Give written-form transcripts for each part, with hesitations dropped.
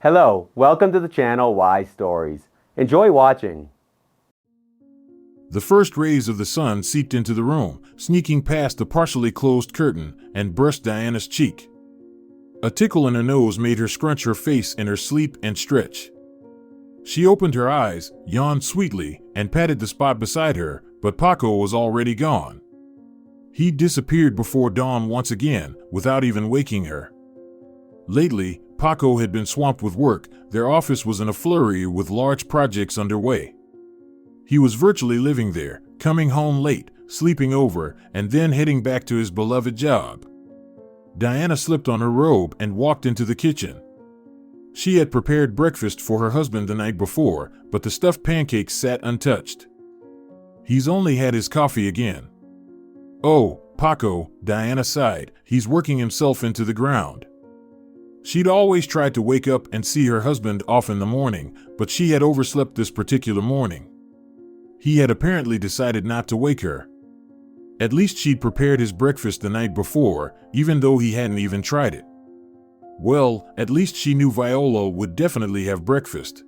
Hello, welcome to the channel Why Stories. Enjoy watching. The first rays of the sun seeped into the room, sneaking past the partially closed curtain, and brushed Diana's cheek. A tickle in her nose made her scrunch her face in her sleep and stretch. She opened her eyes, yawned sweetly, and patted the spot beside her, but Paco was already gone. He disappeared before dawn once again, without even waking her. Lately, Paco had been swamped with work. Their office was in a flurry with large projects underway. He was virtually living there, coming home late, sleeping over, and then heading back to his beloved job. Diana slipped on her robe and walked into the kitchen. She had prepared breakfast for her husband the night before, but the stuffed pancakes sat untouched. He's only had his coffee again. Oh, Paco, Diana sighed, he's working himself into the ground. She'd always tried to wake up and see her husband off in the morning, but she had overslept this particular morning. He had apparently decided not to wake her. At least she'd prepared his breakfast the night before, even though he hadn't even tried it. Well, at least she knew Viola would definitely have breakfast.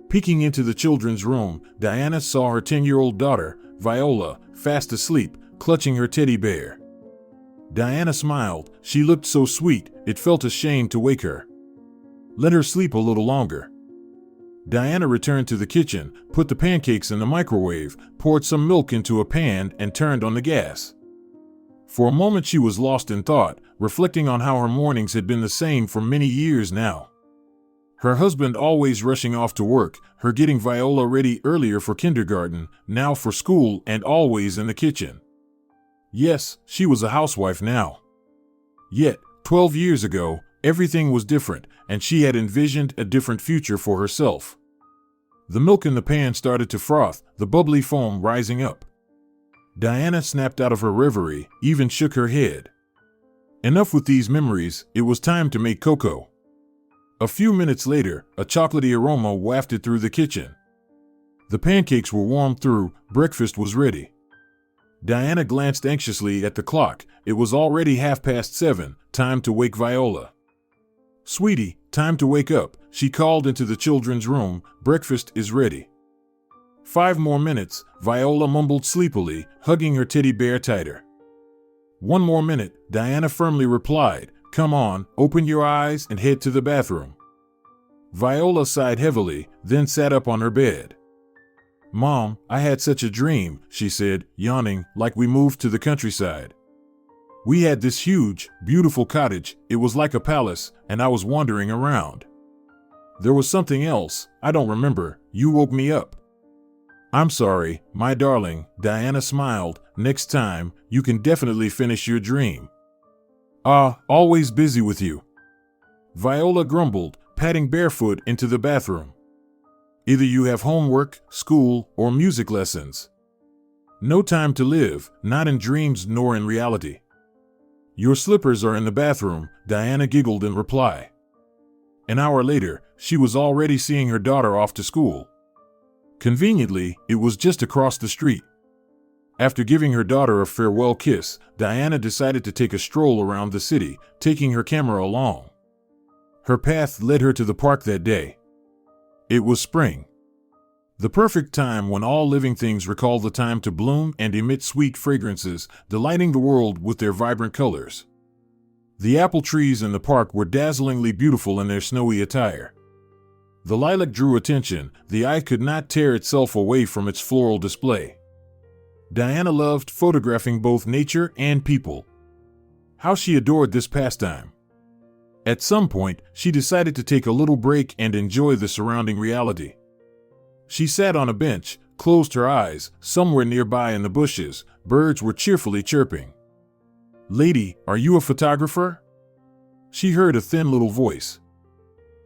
Peeking into the children's room, Diana saw her 10-year-old daughter, Viola, fast asleep, clutching her teddy bear. Diana smiled. She looked so sweet, it felt a shame to wake her. Let her sleep a little longer. Diana returned to the kitchen, put the pancakes in the microwave, poured some milk into a pan, and turned on the gas. For a moment she was lost in thought, reflecting on how her mornings had been the same for many years now. Her husband always rushing off to work, her getting Viola ready earlier for kindergarten, now for school, and always in the kitchen. Yes, she was a housewife now. Yet, 12 years ago, everything was different, and she had envisioned a different future for herself. The milk in the pan started to froth, the bubbly foam rising up. Diana snapped out of her reverie, even shook her head. Enough with these memories, it was time to make cocoa. A few minutes later, a chocolatey aroma wafted through the kitchen. The pancakes were warmed through, breakfast was ready. Diana glanced anxiously at the clock. It was already 7:30, time to wake Viola. "Sweetie, time to wake up," she called into the children's room. "Breakfast is ready." 5 more minutes, Viola mumbled sleepily, hugging her teddy bear tighter. 1 more minute, Diana firmly replied. "Come on, open your eyes and head to the bathroom." Viola sighed heavily, then sat up on her bed. "Mom, I had such a dream," she said, yawning, "like we moved to the countryside. We had this huge, beautiful cottage, it was like a palace, and I was wandering around. There was something else, I don't remember, you woke me up." "I'm sorry, my darling," Diana smiled, "next time, you can definitely finish your dream." Always busy with you," Viola grumbled, padding barefoot into the bathroom. "Either you have homework, school, or music lessons. No time to live, not in dreams nor in reality." "Your slippers are in the bathroom," Diana giggled in reply. An hour later, she was already seeing her daughter off to school. Conveniently, it was just across the street. After giving her daughter a farewell kiss, Diana decided to take a stroll around the city, taking her camera along. Her path led her to the park that day. It was spring. The perfect time when all living things recall the time to bloom and emit sweet fragrances, delighting the world with their vibrant colors. The apple trees in the park were dazzlingly beautiful in their snowy attire. The lilac drew attention, the eye could not tear itself away from its floral display. Diana loved photographing both nature and people. How she adored this pastime. At some point, she decided to take a little break and enjoy the surrounding reality. She sat on a bench, closed her eyes. Somewhere nearby in the bushes, birds were cheerfully chirping. "Lady, are you a photographer?" she heard a thin little voice.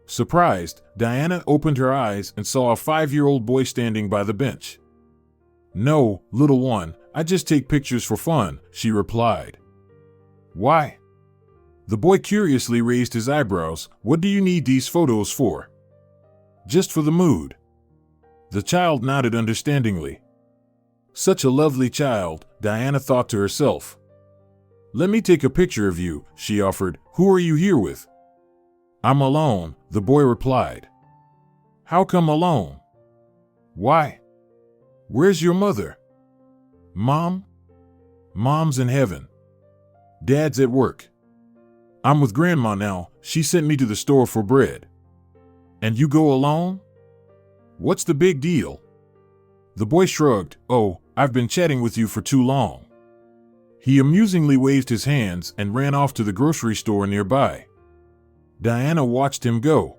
Surprised, Diana opened her eyes and saw a 5-year-old boy standing by the bench. "No, little one, I just take pictures for fun," she replied. "Why?" The boy curiously raised his eyebrows. "What do you need these photos for?" "Just for the mood." The child nodded understandingly. Such a lovely child, Diana thought to herself. "Let me take a picture of you," she offered. "Who are you here with?" I'm alone, the boy replied. How come alone? Why? Where's your mother? Mom? Mom's in heaven. Dad's at work. I'm with Grandma now. She sent me to the store for bread. And you go alone? What's the big deal? The boy shrugged. Oh, I've been chatting with you for too long. He amusingly waved his hands and ran off to the grocery store nearby. Diana watched him go.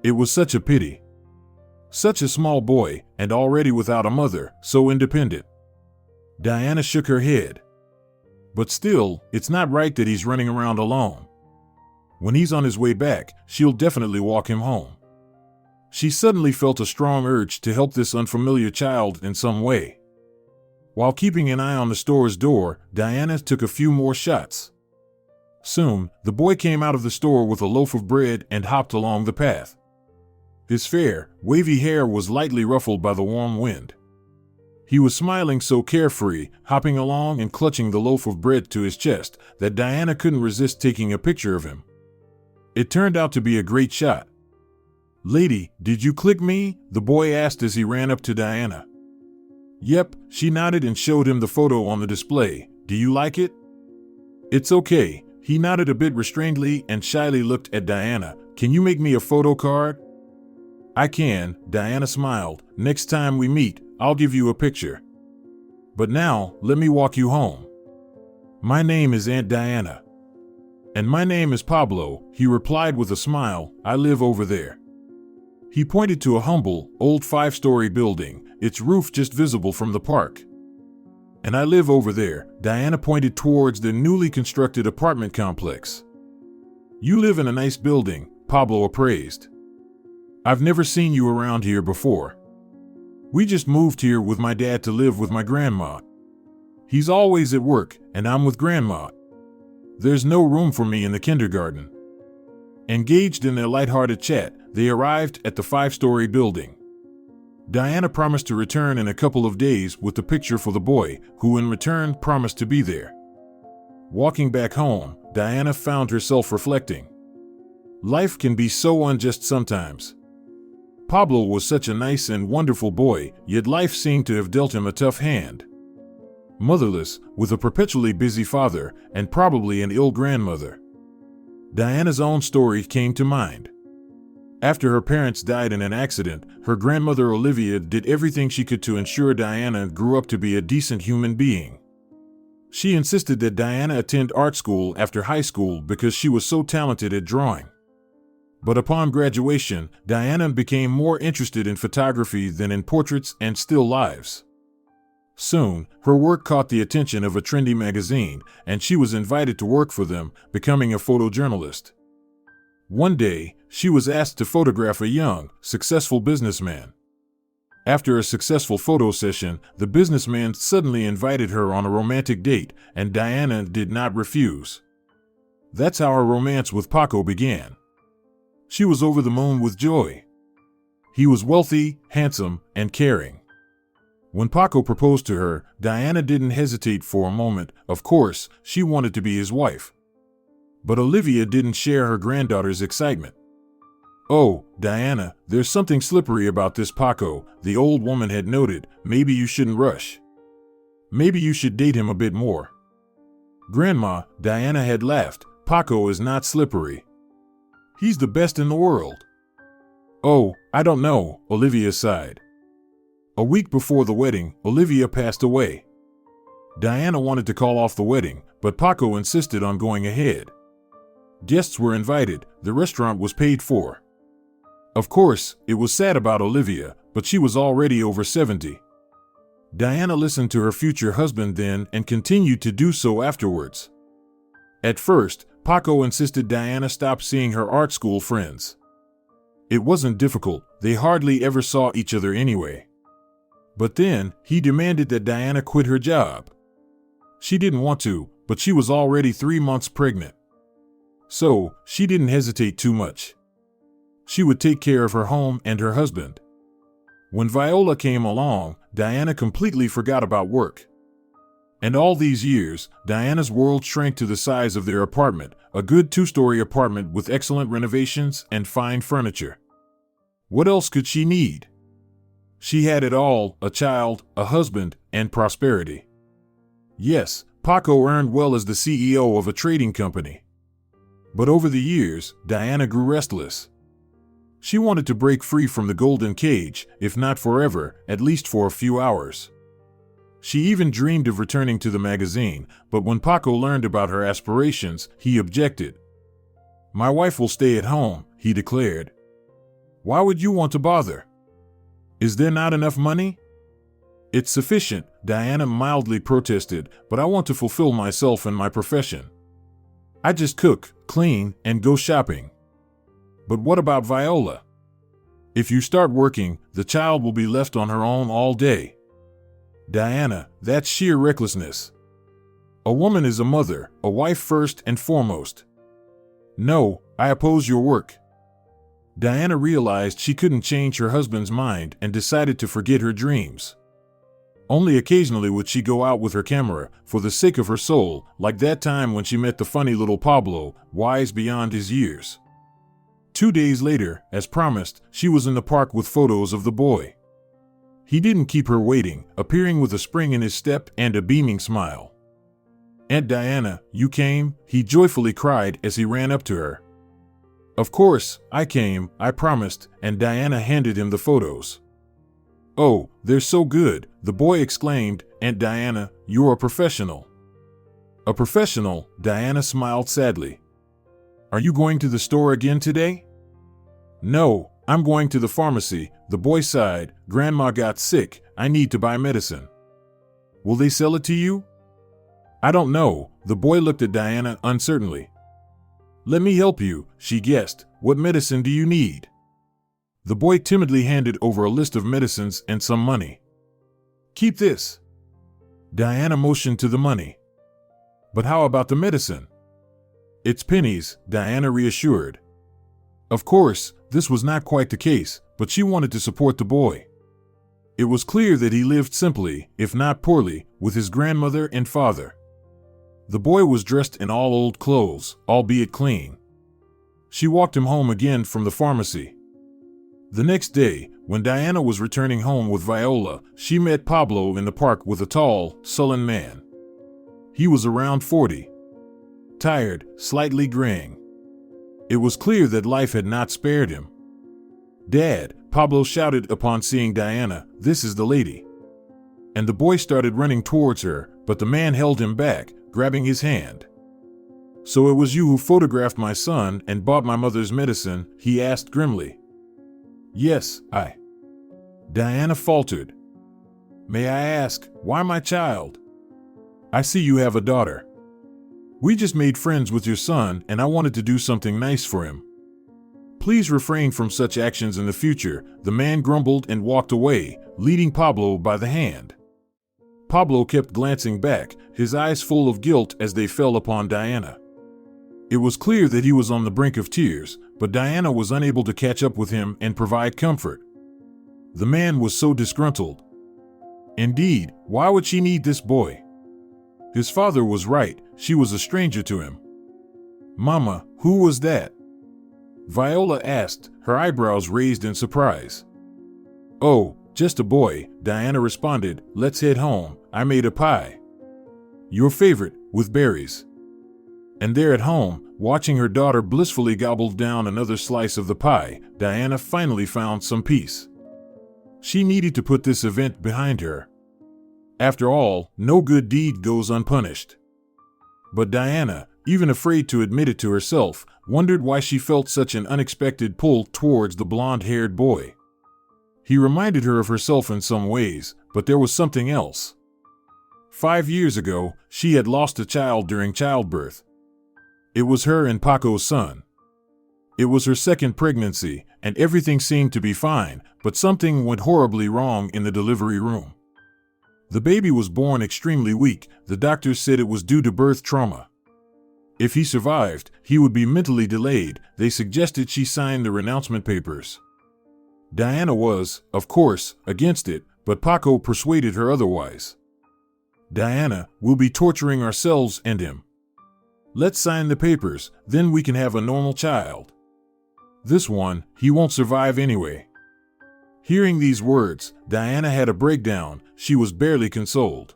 It was such a pity. Such a small boy, and already without a mother, so independent. Diana shook her head. But still, it's not right that he's running around alone. When he's on his way back, she'll definitely walk him home. She suddenly felt a strong urge to help this unfamiliar child in some way. While keeping an eye on the store's door, Diana took a few more shots. Soon, the boy came out of the store with a loaf of bread and hopped along the path. His fair, wavy hair was lightly ruffled by the warm wind. He was smiling so carefree, hopping along and clutching the loaf of bread to his chest, that Diana couldn't resist taking a picture of him. It turned out to be a great shot. Lady, did you click me? The boy asked as he ran up to Diana. Yep, she nodded and showed him the photo on the display. Do you like it? It's okay. He nodded a bit restrainedly and shyly looked at Diana. Can you make me a photo card? I can, Diana smiled. Next time we meet, I'll give you a picture. But now, let me walk you home. My name is Aunt Diana. And my name is Pablo, he replied with a smile. I live over there. He pointed to a humble, old 5-story building, its roof just visible from the park. And I live over there, Diana pointed towards the newly constructed apartment complex. You live in a nice building, Pablo appraised. I've never seen you around here before. We just moved here with my dad to live with my grandma. He's always at work, and I'm with Grandma. There's no room for me in the kindergarten. Engaged in their lighthearted chat, they arrived at the 5-story building. Diana promised to return in a couple of days with the picture for the boy, who in return promised to be there. Walking back home, Diana found herself reflecting. Life can be so unjust sometimes. Pablo was such a nice and wonderful boy, yet life seemed to have dealt him a tough hand. Motherless, with a perpetually busy father, and probably an ill grandmother. Diana's own story came to mind. After her parents died in an accident, her grandmother Olivia did everything she could to ensure Diana grew up to be a decent human being. She insisted that Diana attend art school after high school because she was so talented at drawing. But upon graduation, Diana became more interested in photography than in portraits and still lifes. Soon, her work caught the attention of a trendy magazine, and she was invited to work for them, becoming a photojournalist. One day, she was asked to photograph a young, successful businessman. After a successful photo session, the businessman suddenly invited her on a romantic date, and Diana did not refuse. That's how her romance with Paco began. She was over the moon with joy. He was wealthy, handsome, and caring. When Paco proposed to her, Diana didn't hesitate for a moment. Of course, she wanted to be his wife. But Olivia didn't share her granddaughter's excitement. Oh, Diana, there's something slippery about this Paco, the old woman had noted. Maybe you shouldn't rush. Maybe you should date him a bit more. Grandma, Diana had laughed. Paco is not slippery. He's the best in the world. Oh, I don't know, Olivia sighed. A week before the wedding, Olivia passed away. Diana wanted to call off the wedding, but Paco insisted on going ahead. Guests were invited, the restaurant was paid for. Of course, it was sad about Olivia, but she was already over 70. Diana listened to her future husband then and continued to do so afterwards. At first, Paco insisted Diana stop seeing her art school friends. It wasn't difficult, they hardly ever saw each other anyway. But then, he demanded that Diana quit her job. She didn't want to, but she was already 3 months pregnant. So, she didn't hesitate too much. She would take care of her home and her husband. When Viola came along, Diana completely forgot about work. And all these years, Diana's world shrank to the size of their apartment, a good two-story apartment with excellent renovations and fine furniture. What else could she need? She had it all: a child, a husband, and prosperity. Yes, Paco earned well as the CEO of a trading company. But over the years, Diana grew restless. She wanted to break free from the golden cage, if not forever, at least for a few hours. She even dreamed of returning to the magazine, but when Paco learned about her aspirations, he objected. "My wife will stay at home," he declared. "Why would you want to bother? Is there not enough money?" "It's sufficient," Diana mildly protested, "but I want to fulfill myself and my profession. I just cook, clean, and go shopping." "But what about Viola? If you start working, the child will be left on her own all day." "Diana, that's sheer recklessness. A woman is a mother, a wife first and foremost." "No, I oppose your work." Diana realized she couldn't change her husband's mind and decided to forget her dreams. Only occasionally would she go out with her camera, for the sake of her soul, like that time when she met the funny little Pablo, wise beyond his years. 2 days later, as promised, she was in the park with photos of the boy. He didn't keep her waiting, appearing with a spring in his step and a beaming smile. "Aunt Diana, you came?" he joyfully cried as he ran up to her. "Of course, I came, I promised," and Diana handed him the photos. "Oh, they're so good," the boy exclaimed. "Aunt Diana, you're a professional." "A professional?" Diana smiled sadly. "Are you going to the store again today?" "No, I'm going to the pharmacy," the boy sighed. "Grandma got sick, I need to buy medicine." "Will they sell it to you?" "I don't know," the boy looked at Diana uncertainly. "Let me help you," she guessed. "What medicine do you need?" The boy timidly handed over a list of medicines and some money. "Keep this." Diana motioned to the money. "But how about the medicine?" "It's pennies," Diana reassured. Of course, this was not quite the case, but she wanted to support the boy. It was clear that he lived simply, if not poorly, with his grandmother and father. The boy was dressed in all old clothes, albeit clean. She walked him home again from the pharmacy. The next day, when Diana was returning home with Viola, she met Pablo in the park with a tall, sullen man. He was around 40. Tired, slightly graying. It was clear that life had not spared him. "Dad," Pablo shouted upon seeing Diana, "this is the lady." And the boy started running towards her, but the man held him back, grabbing his hand. "So it was you who photographed my son and bought my mother's medicine?" he asked grimly. "Yes, I." Diana faltered. "May I ask, why my child? I see you have a daughter." "We just made friends with your son and I wanted to do something nice for him." "Please refrain from such actions in the future," the man grumbled and walked away, leading Pablo by the hand. Pablo kept glancing back, his eyes full of guilt as they fell upon Diana. It was clear that he was on the brink of tears, but Diana was unable to catch up with him and provide comfort. The man was so disgruntled. Indeed, why would she need this boy? His father was right, she was a stranger to him. "Mama, who was that?" Viola asked, her eyebrows raised in surprise. "Oh, just a boy," Diana responded. "Let's head home, I made a pie. Your favorite, with berries." And there at home, watching her daughter blissfully gobble down another slice of the pie, Diana finally found some peace. She needed to put this event behind her. After all, no good deed goes unpunished. But Diana, even afraid to admit it to herself, wondered why she felt such an unexpected pull towards the blonde-haired boy. He reminded her of herself in some ways, but there was something else. 5 years ago, she had lost a child during childbirth. It was her and Paco's son. It was her second pregnancy, and everything seemed to be fine, but something went horribly wrong in the delivery room. The baby was born extremely weak. The doctors said it was due to birth trauma. If he survived, he would be mentally delayed. They suggested she sign the renouncement papers. Diana was, of course, against it, but Paco persuaded her otherwise. Diana, we'll be torturing ourselves and him. Let's sign the papers, then we can have a normal child. This one, he won't survive anyway. Hearing these words, Diana had a breakdown. She was barely consoled.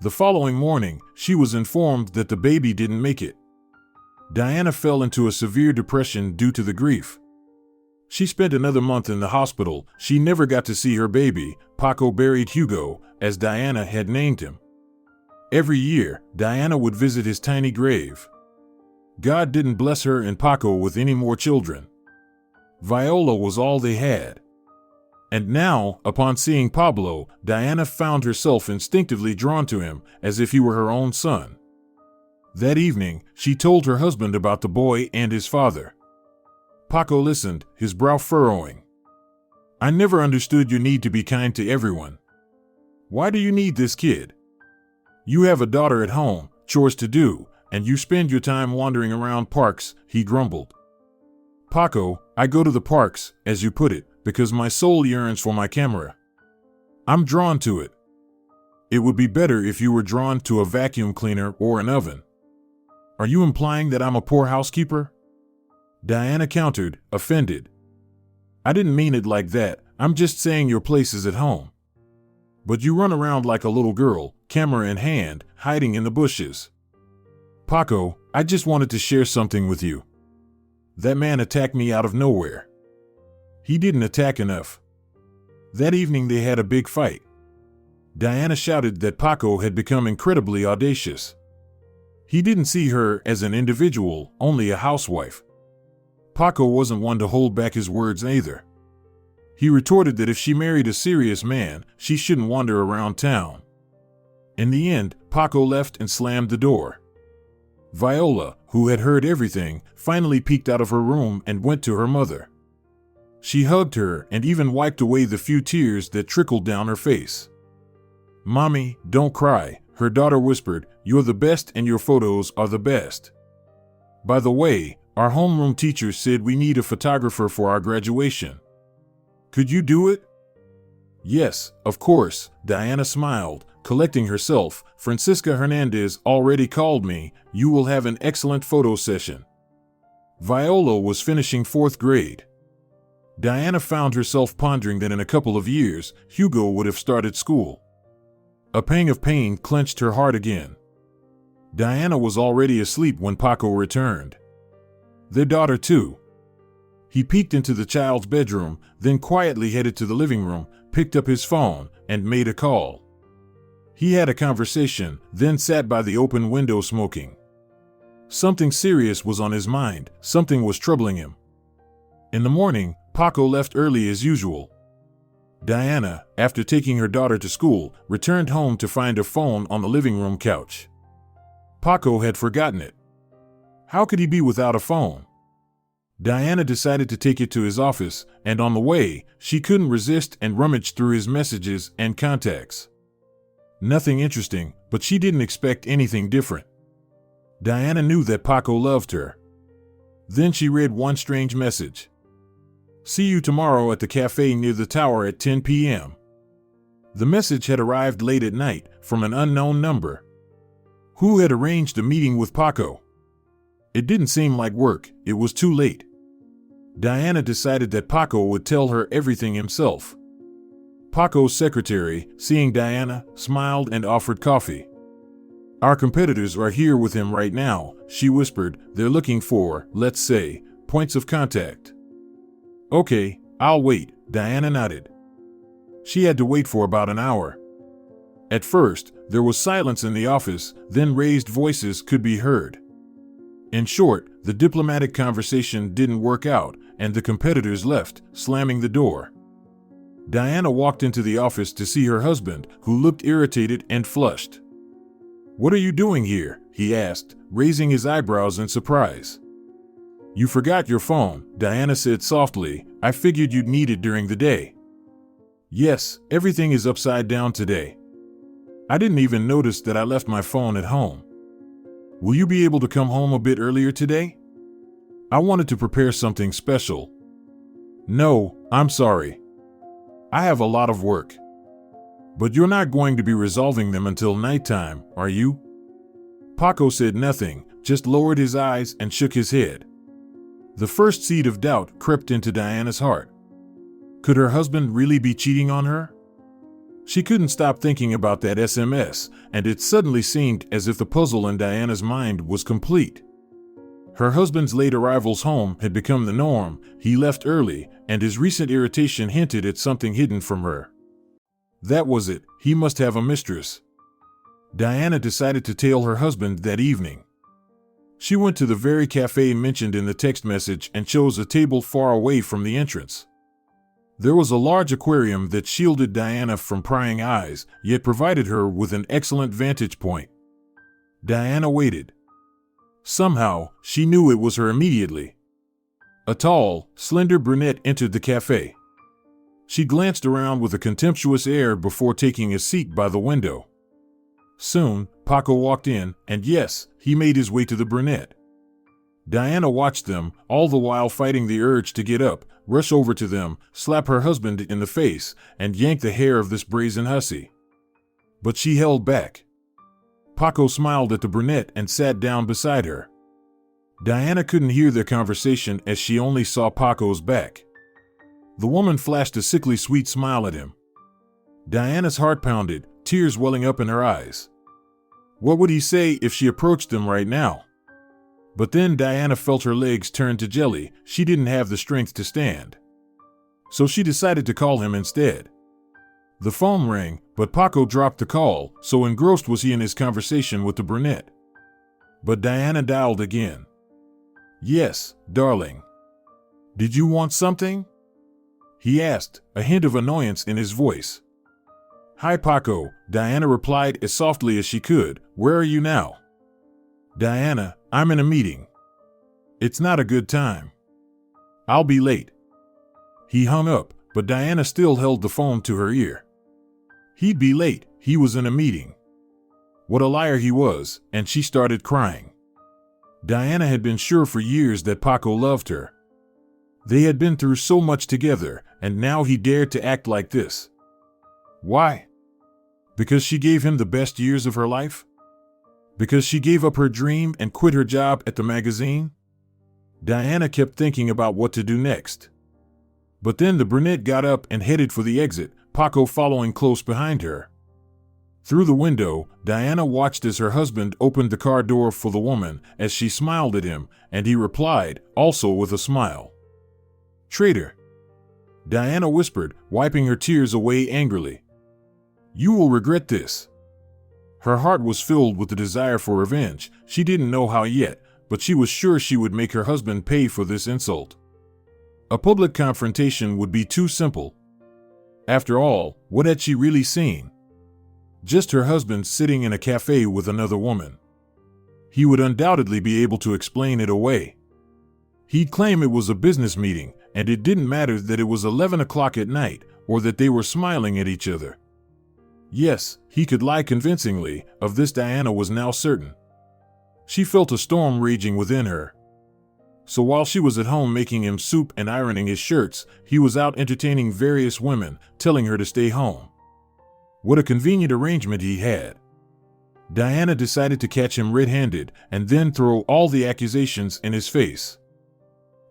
The following morning, she was informed that the baby didn't make it. Diana fell into a severe depression due to the grief. She spent another month in the hospital. She never got to see her baby. Paco buried Hugo, as Diana had named him. Every year, Diana would visit his tiny grave. God didn't bless her and Paco with any more children. Viola was all they had. And now, upon seeing Pablo, Diana found herself instinctively drawn to him, as if he were her own son. That evening, she told her husband about the boy and his father. Paco listened, his brow furrowing. I never understood your need to be kind to everyone. Why do you need this kid? You have a daughter at home, chores to do, and you spend your time wandering around parks, he grumbled. Paco, I go to the parks, as you put it, because my soul yearns for my camera. I'm drawn to it. It would be better if you were drawn to a vacuum cleaner or an oven. Are you implying that I'm a poor housekeeper? Diana countered, offended. I didn't mean it like that. I'm just saying your place is at home. But you run around like a little girl, camera in hand, hiding in the bushes. Paco, I just wanted to share something with you. That man attacked me out of nowhere. He didn't attack enough. That evening they had a big fight. Diana shouted that Paco had become incredibly audacious. He didn't see her as an individual, only a housewife. Paco wasn't one to hold back his words either. He retorted that if she married a serious man, she shouldn't wander around town. In the end, Paco left and slammed the door. Viola, who had heard everything, finally peeked out of her room and went to her mother. She hugged her and even wiped away the few tears that trickled down her face. Mommy, don't cry, her daughter whispered. You're the best and your photos are the best. By the way, our homeroom teacher said we need a photographer for our graduation. Could you do it? Yes, of course, Diana smiled, collecting herself. Francisca Hernandez already called me. You will have an excellent photo session. Viola was finishing 4th grade. Diana found herself pondering that in a couple of years, Hugo would have started school. A pang of pain clenched her heart again. Diana was already asleep when Paco returned. Their daughter too. He peeked into the child's bedroom, then quietly headed to the living room, picked up his phone, and made a call. He had a conversation, then sat by the open window smoking. Something serious was on his mind, something was troubling him. In the morning, Paco left early as usual. Diana, after taking her daughter to school, returned home to find her phone on the living room couch. Paco had forgotten it. How could he be without a phone? Diana decided to take it to his office, and on the way, she couldn't resist and rummaged through his messages and contacts. Nothing interesting, but she didn't expect anything different. Diana knew that Paco loved her. Then she read one strange message. See you tomorrow at the cafe near the tower at 10 p.m. The message had arrived late at night from an unknown number. Who had arranged a meeting with Paco? It didn't seem like work, it was too late. Diana decided that Paco would tell her everything himself. Paco's secretary, seeing Diana, smiled and offered coffee. Our competitors are here with him right now, she whispered. They're looking for, let's say, points of contact. Okay, I'll wait, Diana nodded. She had to wait for about an hour. At first, there was silence in the office, then raised voices could be heard. In short, the diplomatic conversation didn't work out, and the competitors left, slamming the door. Diana walked into the office to see her husband, who looked irritated and flushed. What are you doing here? He asked, raising his eyebrows in surprise. You forgot your phone, Diana said softly. I figured you'd need it during the day. Yes, everything is upside down today. I didn't even notice that I left my phone at home. Will you be able to come home a bit earlier today? I wanted to prepare something special. No, I'm sorry. I have a lot of work. But you're not going to be resolving them until nighttime, are you? Paco said nothing, just lowered his eyes and shook his head. The first seed of doubt crept into Diana's heart. Could her husband really be cheating on her? She couldn't stop thinking about that SMS, and it suddenly seemed as if the puzzle in Diana's mind was complete. Her husband's late arrivals home had become the norm, he left early, and his recent irritation hinted at something hidden from her. That was it, he must have a mistress. Diana decided to tail her husband that evening. She went to the very cafe mentioned in the text message and chose a table far away from the entrance. There was a large aquarium that shielded Diana from prying eyes, yet provided her with an excellent vantage point. Diana waited. Somehow, she knew it was her immediately. A tall, slender brunette entered the cafe. She glanced around with a contemptuous air before taking a seat by the window. Soon, Paco walked in, and yes, he made his way to the brunette. Diana watched them, all the while fighting the urge to get up, rush over to them, slap her husband in the face, and yank the hair of this brazen hussy. But she held back. Paco smiled at the brunette and sat down beside her. Diana couldn't hear their conversation as she only saw Paco's back. The woman flashed a sickly sweet smile at him. Diana's heart pounded, tears welling up in her eyes. What would he say if she approached him right now? But then Diana felt her legs turn to jelly. She didn't have the strength to stand. So she decided to call him instead. The phone rang, but Paco dropped the call, so engrossed was he in his conversation with the brunette. But Diana dialed again. Yes, darling. Did you want something? He asked, a hint of annoyance in his voice. Hi Paco, Diana replied as softly as she could. Where are you now? Diana, I'm in a meeting. It's not a good time. I'll be late. He hung up, but Diana still held the phone to her ear. He'd be late, he was in a meeting. What a liar he was, and she started crying. Diana had been sure for years that Paco loved her. They had been through so much together, and now he dared to act like this. Why? Because she gave him the best years of her life? Because she gave up her dream and quit her job at the magazine? Diana kept thinking about what to do next. But then the brunette got up and headed for the exit, Paco following close behind her. Through the window, Diana watched as her husband opened the car door for the woman as she smiled at him, and he replied, also with a smile. Traitor. Diana whispered, wiping her tears away angrily. You will regret this. Her heart was filled with the desire for revenge. She didn't know how yet, but she was sure she would make her husband pay for this insult. A public confrontation would be too simple. After all, what had she really seen? Just her husband sitting in a cafe with another woman. He would undoubtedly be able to explain it away. He'd claim it was a business meeting, and it didn't matter that it was 11 o'clock at night or that they were smiling at each other. Yes, he could lie convincingly, of this Diana was now certain. She felt a storm raging within her. So while she was at home making him soup and ironing his shirts, he was out entertaining various women, telling her to stay home. What a convenient arrangement he had. Diana decided to catch him red-handed and then throw all the accusations in his face.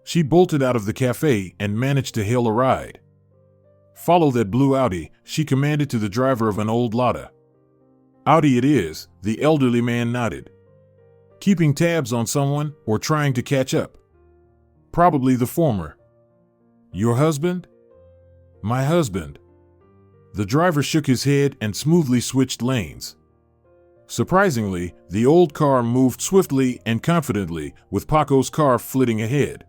She bolted out of the cafe and managed to hail a ride. Follow that blue Audi, she commanded to the driver of an old Lada. Audi it is, the elderly man nodded. Keeping tabs on someone or trying to catch up? Probably the former. Your husband? My husband. The driver shook his head and smoothly switched lanes. Surprisingly, the old car moved swiftly and confidently, with Paco's car flitting ahead.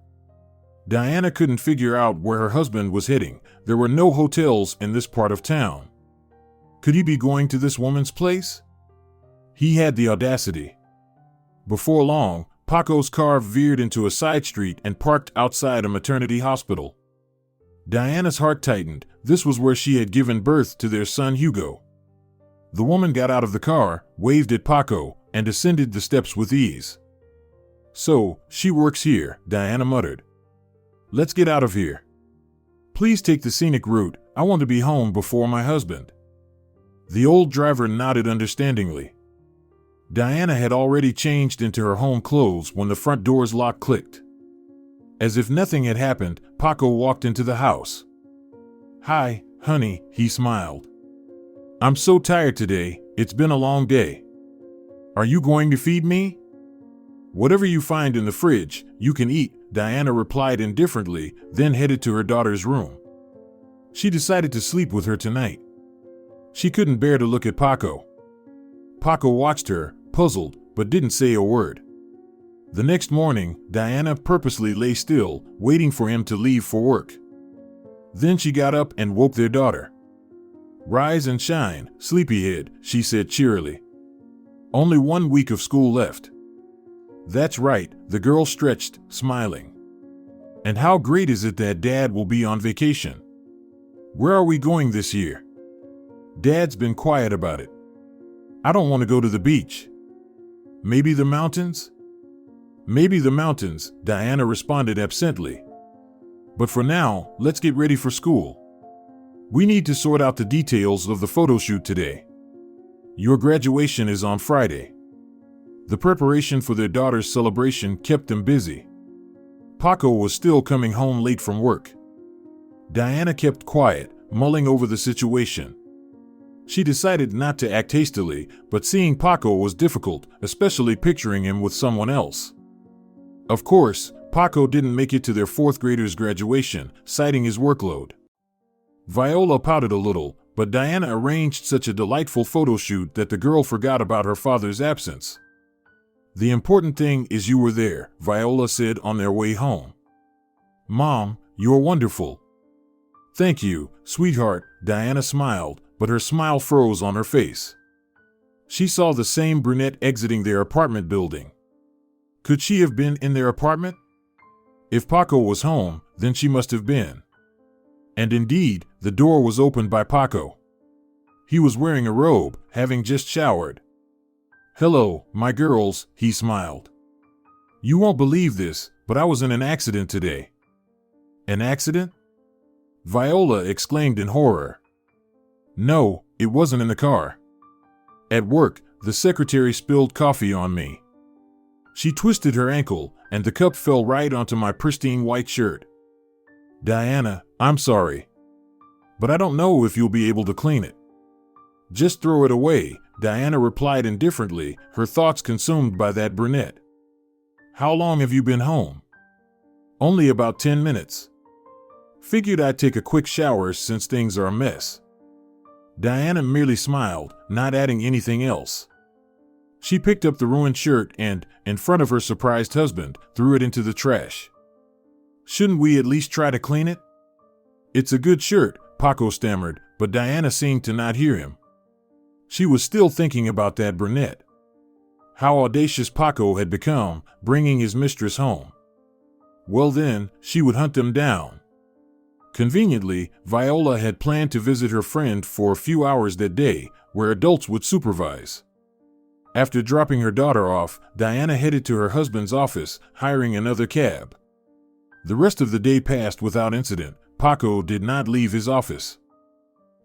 Diana couldn't figure out where her husband was heading. There were no hotels in this part of town. Could he be going to this woman's place? He had the audacity. Before long, Paco's car veered into a side street and parked outside a maternity hospital. Diana's heart tightened. This was where she had given birth to their son Hugo. The woman got out of the car, waved at Paco, and ascended the steps with ease. So, she works here, Diana muttered. Let's get out of here. Please take the scenic route. I want to be home before my husband. The old driver nodded understandingly. Diana had already changed into her home clothes when the front door's lock clicked. As if nothing had happened, Paco walked into the house. "Hi, honey," he smiled. "I'm so tired today, it's been a long day. Are you going to feed me?" "Whatever you find in the fridge, you can eat," Diana replied indifferently, then headed to her daughter's room. She decided to sleep with her tonight. She couldn't bear to look at Paco. Paco watched her, puzzled, but didn't say a word. The next morning, Diana purposely lay still, waiting for him to leave for work. Then she got up and woke their daughter. "Rise and shine, sleepyhead," she said cheerily. "Only 1 week of school left." "That's right," the girl stretched, smiling. "And how great is it that Dad will be on vacation? Where are we going this year?" "Dad's been quiet about it." "I don't want to go to the beach." "Maybe the mountains?" "Maybe the mountains," Diana responded absently. "But for now, let's get ready for school. We need to sort out the details of the photo shoot today. Your graduation is on Friday." The preparation for their daughter's celebration kept them busy. Paco was still coming home late from work. Diana kept quiet, mulling over the situation. She decided not to act hastily, but seeing Paco was difficult, especially picturing him with someone else. Of course, Paco didn't make it to their 4th grader's graduation, citing his workload. Viola pouted a little, but Diana arranged such a delightful photo shoot that the girl forgot about her father's absence. "The important thing is you were there," Viola said on their way home. "Mom, you're wonderful." "Thank you, sweetheart," Diana smiled, but her smile froze on her face. She saw the same brunette exiting their apartment building. Could she have been in their apartment? If Paco was home, then she must have been. And indeed, the door was opened by Paco. He was wearing a robe, having just showered. "Hello, my girls," he smiled. "You won't believe this, but I was in an accident today." "An accident?" Viola exclaimed in horror. "No, it wasn't in the car. At work, the secretary spilled coffee on me. She twisted her ankle, and the cup fell right onto my pristine white shirt. Diana, I'm sorry. But I don't know if you'll be able to clean it." "Just throw it away," Diana replied indifferently, her thoughts consumed by that brunette. "How long have you been home?" "Only about 10 minutes. Figured I'd take a quick shower since things are a mess." Diana merely smiled, not adding anything else. She picked up the ruined shirt and, in front of her surprised husband, threw it into the trash. "Shouldn't we at least try to clean it?" "It's a good shirt," Paco stammered, but Diana seemed to not hear him. She was still thinking about that brunette. How audacious Paco had become, bringing his mistress home. Well then, she would hunt them down. Conveniently, Viola had planned to visit her friend for a few hours that day, where adults would supervise. After dropping her daughter off, Diana headed to her husband's office, hiring another cab. The rest of the day passed without incident. Paco did not leave his office.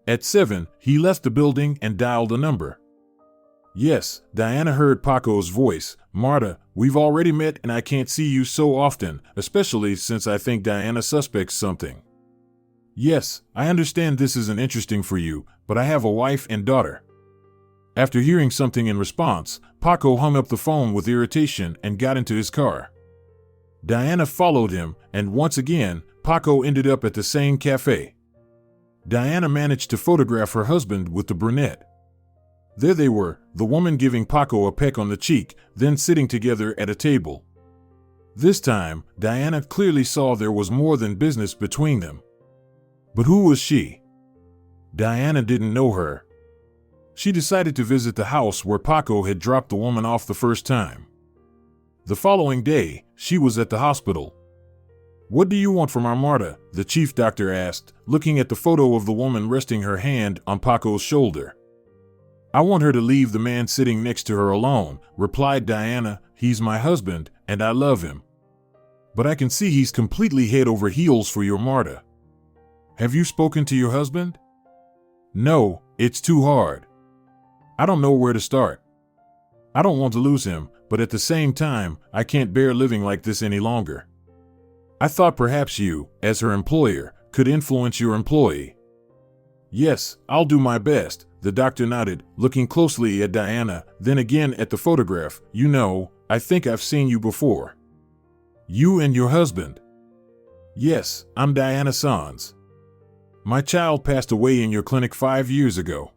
At 7, he left the building and dialed a number. "Yes," Diana heard Paco's voice. "Marta, we've already met and I can't see you so often, especially since I think Diana suspects something." "Yes, I understand this isn't interesting for you, but I have a wife and daughter." After hearing something in response, Paco hung up the phone with irritation and got into his car. Diana followed him, and once again, Paco ended up at the same cafe. Diana managed to photograph her husband with the brunette. There they were, the woman giving Paco a peck on the cheek, then sitting together at a table. This time, Diana clearly saw there was more than business between them. But who was she? Diana didn't know her. She decided to visit the house where Paco had dropped the woman off the first time. The following day, she was at the hospital. "What do you want from our Marta?" the chief doctor asked, looking at the photo of the woman resting her hand on Paco's shoulder. "I want her to leave the man sitting next to her alone," replied Diana. "He's my husband, and I love him. But I can see he's completely head over heels for your Marta." "Have you spoken to your husband?" "No, it's too hard. I don't know where to start. I don't want to lose him, but at the same time, I can't bear living like this any longer. I thought perhaps you, as her employer, could influence your employee. Yes, I'll do my best, the doctor nodded, looking closely at Diana, then again at the photograph. You know, I think I've seen you before. You and your husband. Yes, I'm Diana Sans. My child passed away in your clinic 5 years ago.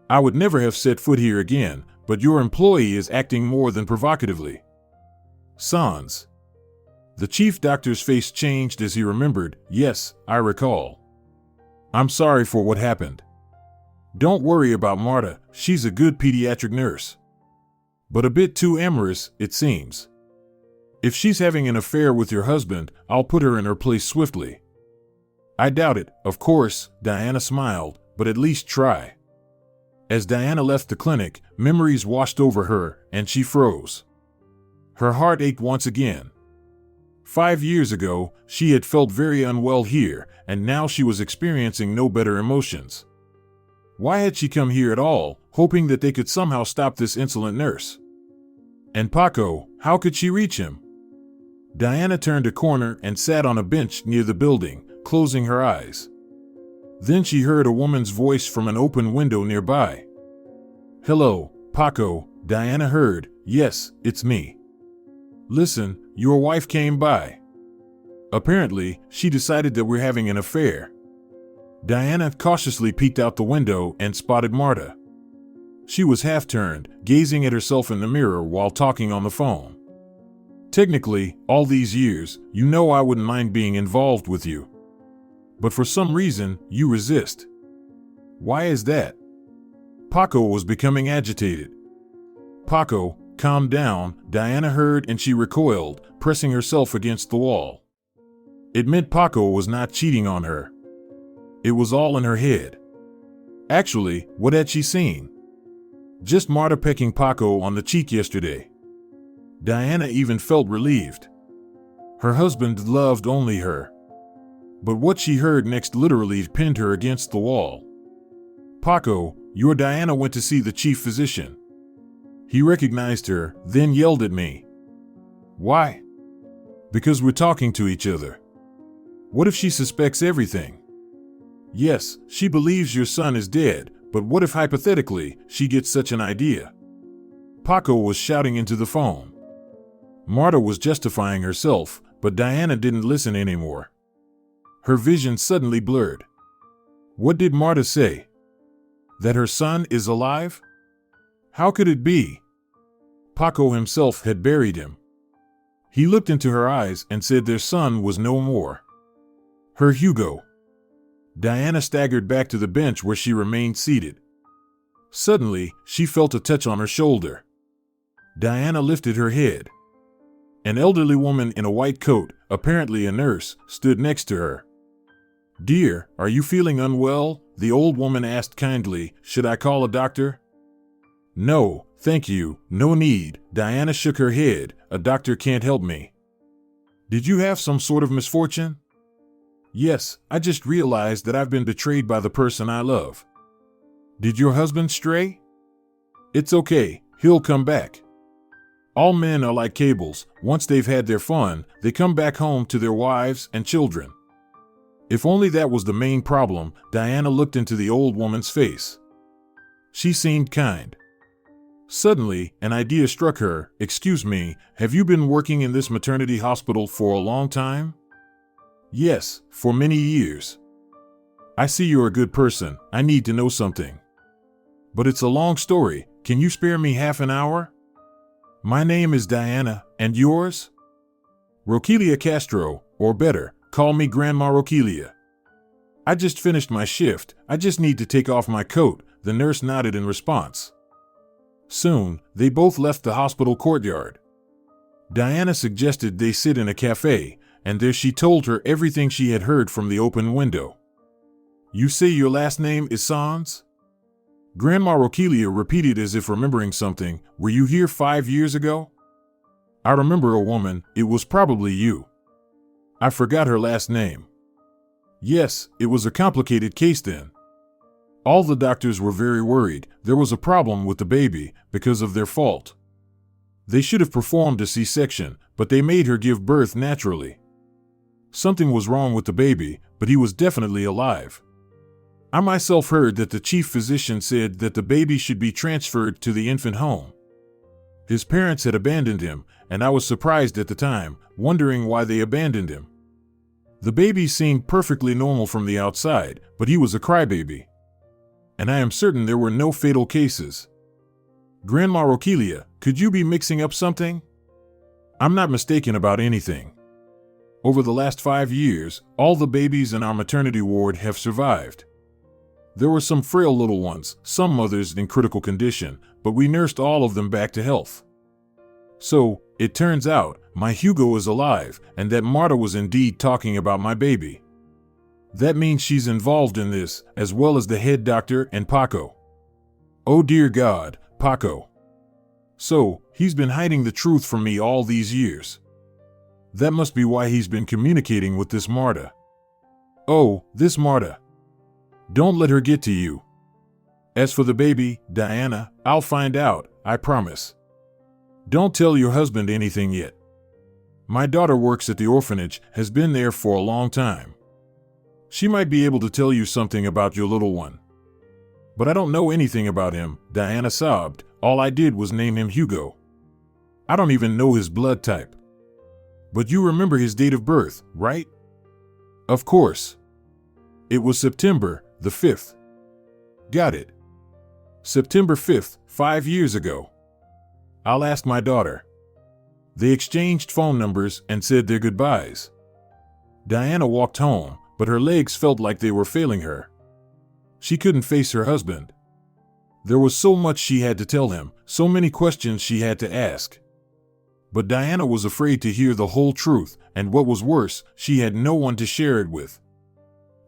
I would never have set foot here again, but your employee is acting more than provocatively. Sans. The chief doctor's face changed as he remembered. Yes, I recall. I'm sorry for what happened. Don't worry about Marta, she's a good pediatric nurse. But a bit too amorous, it seems. If she's having an affair with your husband, I'll put her in her place swiftly. I doubt it, of course, Diana smiled, but at least try. As Diana left the clinic, memories washed over her, and she froze. Her heart ached once again. 5 years ago, she had felt very unwell here, and now she was experiencing no better emotions. Why had she come here at all, hoping that they could somehow stop this insolent nurse? And Paco, how could she reach him? Diana turned a corner and sat on a bench near the building, closing her eyes. Then she heard a woman's voice from an open window nearby. Hello, Paco, Diana heard. Yes, it's me. Listen, your wife came by. Apparently, she decided that we're having an affair. Diana cautiously peeked out the window and spotted Marta. She was half-turned, gazing at herself in the mirror while talking on the phone. Technically, all these years, you know I wouldn't mind being involved with you. But for some reason, you resist. Why is that? Paco was becoming agitated. Paco, calm down, Diana heard, and she recoiled, pressing herself against the wall. It meant Paco was not cheating on her. It was all in her head. Actually, what had she seen? Just Marta pecking Paco on the cheek yesterday. Diana even felt relieved. Her husband loved only her. But what she heard next literally pinned her against the wall. Paco, your Diana went to see the chief physician. He recognized her, then yelled at me. Why? Because we're talking to each other. What if she suspects everything? Yes, she believes your son is dead, but what if hypothetically she gets such an idea? Paco was shouting into the phone. Marta was justifying herself, but Diana didn't listen anymore. Her vision suddenly blurred. What did Marta say? That her son is alive? How could it be? Paco himself had buried him. He looked into her eyes and said their son was no more. Her Hugo. Diana staggered back to the bench where she remained seated. Suddenly, she felt a touch on her shoulder. Diana lifted her head. An elderly woman in a white coat, apparently a nurse, stood next to her. Dear, are you feeling unwell? The old woman asked kindly. Should I call a doctor? No, thank you, no need. Diana shook her head. A doctor can't help me. Did you have some sort of misfortune? Yes, I just realized that I've been betrayed by the person I love. Did your husband stray? It's okay, he'll come back. All men are like cables. Once they've had their fun, they come back home to their wives and children. If only that was the main problem. Diana looked into the old woman's face. She seemed kind. Suddenly, an idea struck her. Excuse me, have you been working in this maternity hospital for a long time? Yes, for many years. I see you're a good person. I need to know something. But it's a long story. Can you spare me half an hour? My name is Diana, and yours? Roquelia Castro, or better, call me Grandma Roquelia. I just finished my shift. I just need to take off my coat. The nurse nodded in response. Soon, they both left the hospital courtyard. Diana suggested they sit in a cafe, and there she told her everything she had heard from the open window. You say your last name is Sans? Grandma Roquelia repeated as if remembering something. Were you here 5 years ago? I remember a woman. It was probably you. I forgot her last name. Yes, it was a complicated case then. All the doctors were very worried. There was a problem with the baby because of their fault. They should have performed a C-section, but they made her give birth naturally. Something was wrong with the baby, but he was definitely alive. I myself heard that the chief physician said that the baby should be transferred to the infant home. His parents had abandoned him, and I was surprised at the time, wondering why they abandoned him. The baby seemed perfectly normal from the outside, but he was a crybaby. And I am certain there were no fatal cases. Grandma Rokelia, could you be mixing up something? I'm not mistaken about anything. Over the last 5 years, all the babies in our maternity ward have survived. There were some frail little ones, some mothers in critical condition, but we nursed all of them back to health. So, it turns out, my Hugo is alive, and that Marta was indeed talking about my baby. That means she's involved in this, as well as the head doctor and Paco. Oh dear God, Paco. So, he's been hiding the truth from me all these years. That must be why he's been communicating with this Marta. Oh, this Marta. Don't let her get to you. As for the baby, Diana, I'll find out, I promise. Don't tell your husband anything yet. My daughter works at the orphanage, has been there for a long time. She might be able to tell you something about your little one. But I don't know anything about him, Diana sobbed. All I did was name him Hugo. I don't even know his blood type. But you remember his date of birth, right? Of course. It was September the 5th. Got it. September 5th, 5 years ago. I'll ask my daughter. They exchanged phone numbers and said their goodbyes. Diana walked home, but her legs felt like they were failing her. She couldn't face her husband. There was so much she had to tell him, so many questions she had to ask. But Diana was afraid to hear the whole truth, and what was worse, she had no one to share it with.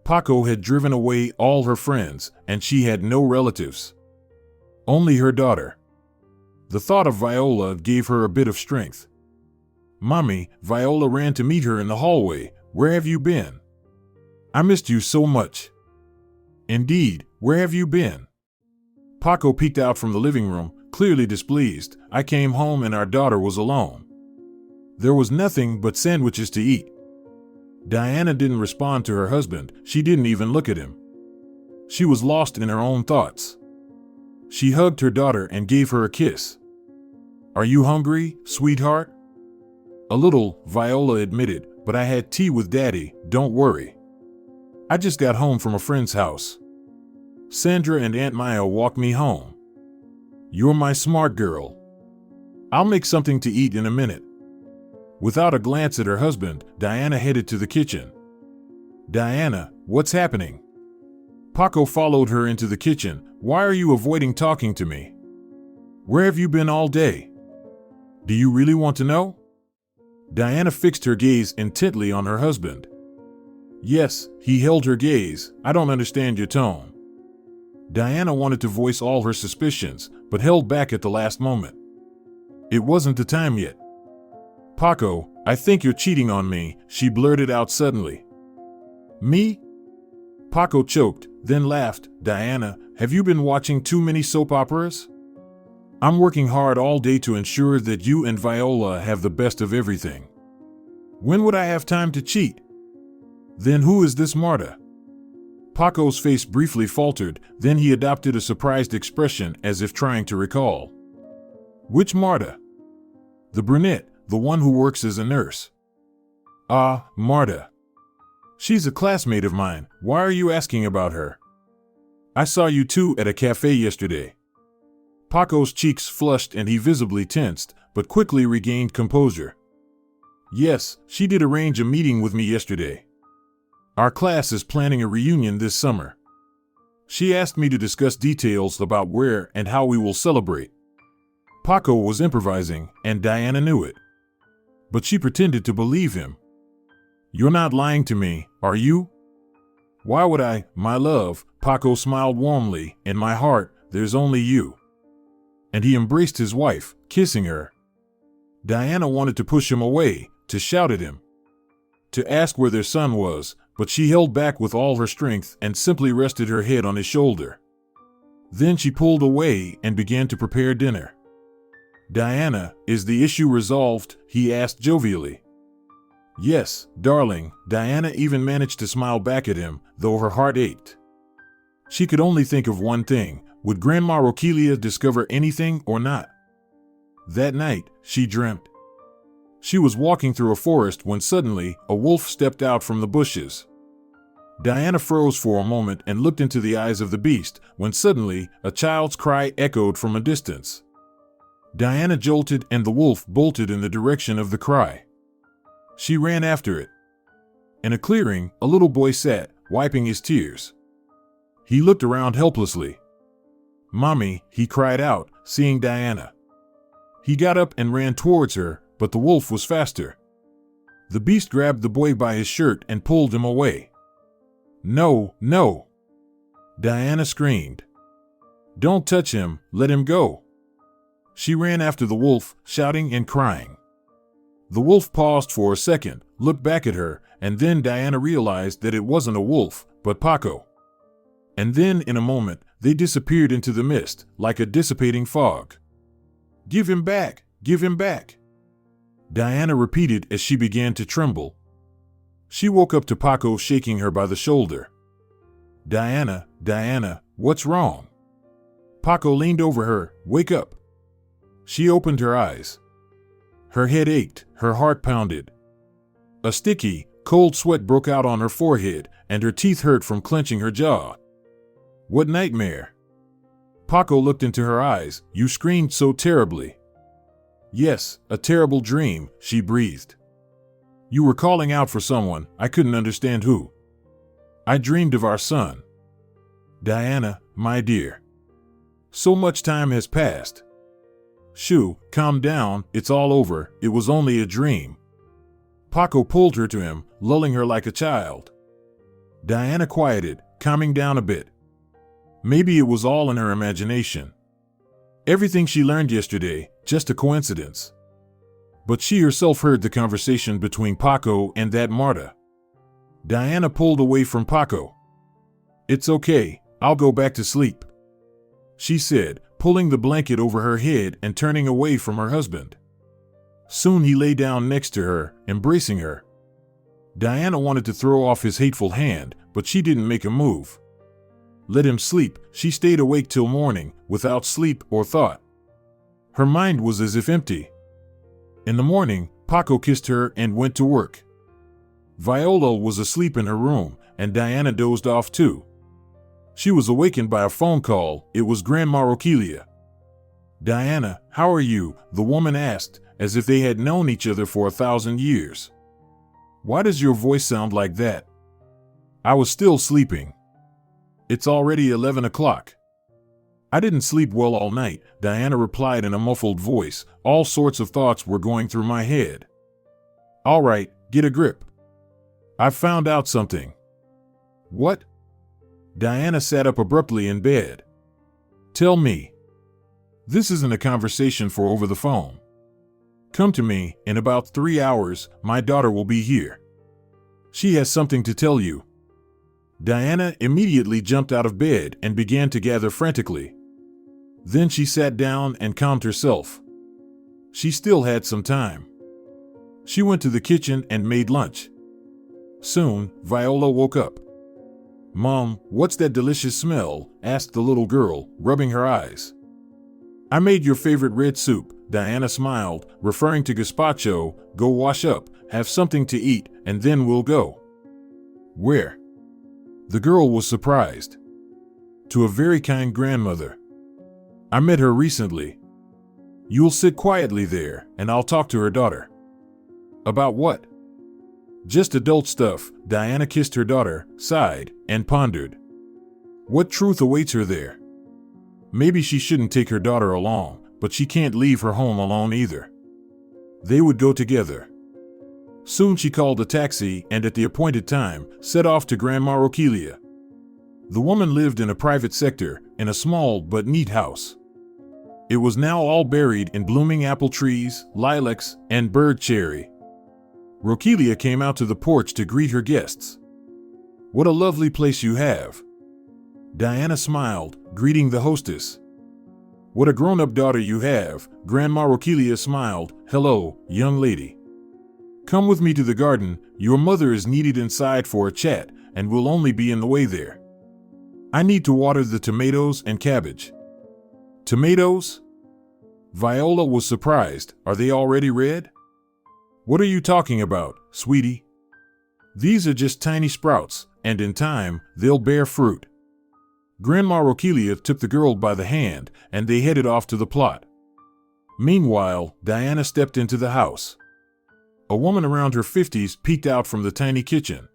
Paco had driven away all her friends, and she had no relatives. Only her daughter. The thought of Viola gave her a bit of strength. Mommy, Viola ran to meet her in the hallway. Where have you been? I missed you so much. Indeed, where have you been? Paco peeked out from the living room, clearly displeased. I came home and our daughter was alone. There was nothing but sandwiches to eat. Diana didn't respond to her husband. She didn't even look at him. She was lost in her own thoughts. She hugged her daughter and gave her a kiss. Are you hungry, sweetheart? A little, Viola admitted, but I had tea with Daddy, don't worry. I just got home from a friend's house. Sandra and Aunt Maya walked me home. You're my smart girl. I'll make something to eat in a minute. Without a glance at her husband, Diana headed to the kitchen. Diana, what's happening? Paco followed her into the kitchen. Why are you avoiding talking to me? Where have you been all day? Do you really want to know? Diana fixed her gaze intently on her husband. Yes, he held her gaze. I don't understand your tone. Diana wanted to voice all her suspicions, but held back at the last moment. It wasn't the time yet. Paco, I think you're cheating on me, she blurted out suddenly. Me? Paco choked, then laughed. Diana, have you been watching too many soap operas? I'm working hard all day to ensure that you and Viola have the best of everything. When would I have time to cheat? Then who is this Marta? Paco's face briefly faltered, then he adopted a surprised expression as if trying to recall. Which Marta? The brunette, the one who works as a nurse. Ah, Marta. She's a classmate of mine. Why are you asking about her? I saw you two at a cafe yesterday. Paco's cheeks flushed and he visibly tensed, but quickly regained composure. Yes, she did arrange a meeting with me yesterday. Our class is planning a reunion this summer. She asked me to discuss details about where and how we will celebrate. Paco was improvising, and Diana knew it. But she pretended to believe him. You're not lying to me, are you? Why would I, my love? Paco smiled warmly. In my heart, there's only you. And he embraced his wife, kissing her. Diana wanted to push him away, to shout at him, to ask where their son was, but she held back with all her strength and simply rested her head on his shoulder. Then she pulled away and began to prepare dinner. "Diana, is the issue resolved?" he asked jovially. "Yes, darling." Diana even managed to smile back at him, though her heart ached. She could only think of one thing: would Grandma Rokelia discover anything or not? That night, she dreamt. She was walking through a forest when suddenly a wolf stepped out from the bushes. Diana froze for a moment and looked into the eyes of the beast when suddenly a child's cry echoed from a distance. Diana jolted and the wolf bolted in the direction of the cry. She ran after it. In a clearing, a little boy sat, wiping his tears. He looked around helplessly. "Mommy," he cried out, seeing Diana. He got up and ran towards her, but the wolf was faster. The beast grabbed the boy by his shirt and pulled him away. "No, no!" Diana screamed. "Don't touch him, let him go." She ran after the wolf, shouting and crying. The wolf paused for a second, looked back at her, and then Diana realized that it wasn't a wolf, but Paco. And then, in a moment, they disappeared into the mist, like a dissipating fog. "Give him back! Give him back!" Diana repeated as she began to tremble. She woke up to Paco shaking her by the shoulder. "Diana, Diana, what's wrong?" Paco leaned over her. "Wake up." She opened her eyes. Her head ached, her heart pounded. A sticky, cold sweat broke out on her forehead, and her teeth hurt from clenching her jaw. "What nightmare?" Paco looked into her eyes. "You screamed so terribly." "Yes, a terrible dream," she breathed. "You were calling out for someone, I couldn't understand who. I dreamed of our son." "Diana, my dear. So much time has passed." "Shoo, calm down, it's all over, it was only a dream." Paco pulled her to him, lulling her like a child. Diana quieted, calming down a bit. Maybe it was all in her imagination. Everything she learned yesterday, just a coincidence. But she herself heard the conversation between Paco and that Marta. Diana pulled away from Paco. "It's okay, I'll go back to sleep," she said, pulling the blanket over her head and turning away from her husband. Soon he lay down next to her, embracing her. Diana wanted to throw off his hateful hand, but she didn't make a move. Let him sleep. She stayed awake till morning, without sleep or thought. Her mind was as if empty. In the morning, Paco kissed her and went to work. Viola was asleep in her room, and Diana dozed off too. She was awakened by a phone call. It was Grandma Rokelia. "Diana, how are you?" the woman asked, as if they had known each other for 1,000 years. "Why does your voice sound like that?" "I was still sleeping. It's already 11 o'clock. "I didn't sleep well all night," Diana replied in a muffled voice. "All sorts of thoughts were going through my head." "All right, get a grip. I've found out something." "What?" Diana sat up abruptly in bed. "Tell me. This isn't a conversation for over the phone. Come to me, in about 3 hours, my daughter will be here. She has something to tell you." Diana immediately jumped out of bed and began to gather frantically. Then she sat down and calmed herself. She still had some time. She went to the kitchen and made lunch. Soon, Viola woke up. "Mom, what's that delicious smell?" asked the little girl, rubbing her eyes. "I made your favorite red soup," Diana smiled, referring to gazpacho. "Go wash up, have something to eat, and then we'll go." "Where?" The girl was surprised. "To a very kind grandmother. I met her recently." "You'll sit quietly there, and I'll talk to her daughter." "About what?" "Just adult stuff." Diana kissed her daughter, sighed, and pondered. What truth awaits her there? Maybe she shouldn't take her daughter along, but she can't leave her home alone either. They would go together. Soon she called a taxi and at the appointed time set off to Grandma Rokelia. The woman lived in a private sector, in a small but neat house. It was now all buried in blooming apple trees, lilacs, and bird cherry. Rokelia came out to the porch to greet her guests. "What a lovely place you have." Diana smiled, greeting the hostess. What a grown-up daughter you have, Grandma Rokelia smiled. Hello, young lady. Come with me to the garden, your mother is needed inside for a chat, and will only be in the way there. I need to water the tomatoes and cabbage. Tomatoes? Viola was surprised. Are they already red? What are you talking about, sweetie? These are just tiny sprouts, and in time, they'll bear fruit. Grandma Rokelia took the girl by the hand, and they headed off to the plot. Meanwhile, Diana stepped into the house. A woman around her 50s peeked out from the tiny kitchen.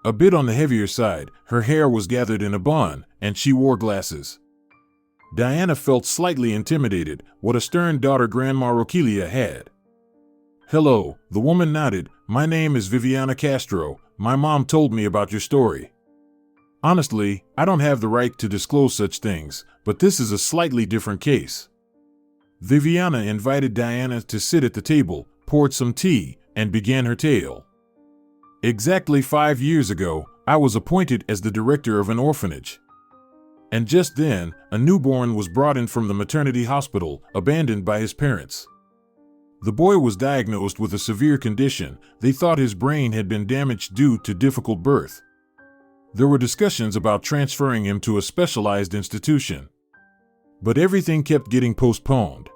A bit on the heavier side, her hair was gathered in a bun, and she wore glasses. Diana felt slightly intimidated. What a stern daughter Grandma Rokelia had. Hello, the woman nodded. My name is Viviana Castro. My mom told me about your story. Honestly, I don't have the right to disclose such things, but this is a slightly different case. Viviana invited Diana to sit at the table, poured some tea, and began her tale. Exactly 5 years ago, I was appointed as the director of an orphanage. And just then, a newborn was brought in from the maternity hospital, abandoned by his parents. The boy was diagnosed with a severe condition. They thought his brain had been damaged due to difficult birth. There were discussions about transferring him to a specialized institution. But everything kept getting postponed.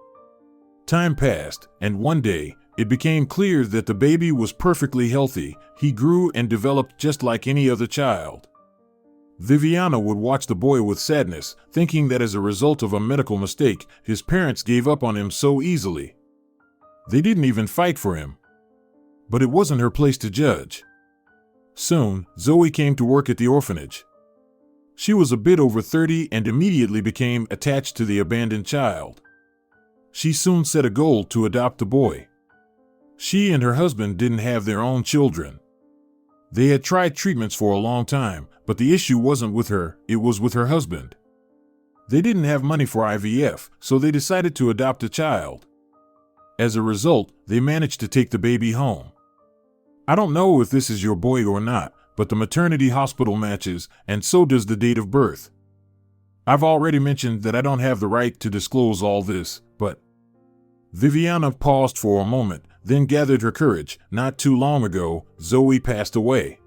Time passed, and one day, it became clear that the baby was perfectly healthy. He grew and developed just like any other child. Viviana would watch the boy with sadness, thinking that as a result of a medical mistake, his parents gave up on him so easily. They didn't even fight for him. But it wasn't her place to judge. Soon, Zoe came to work at the orphanage. She was a bit over 30 and immediately became attached to the abandoned child. She soon set a goal to adopt the boy. She and her husband didn't have their own children. They had tried treatments for a long time, but the issue wasn't with her, it was with her husband. They didn't have money for IVF, so they decided to adopt a child. As a result, they managed to take the baby home. I don't know if this is your boy or not, but the maternity hospital matches, and so does the date of birth. I've already mentioned that I don't have the right to disclose all this, but... Viviana paused for a moment, then gathered her courage. Not too long ago, Zoe passed away.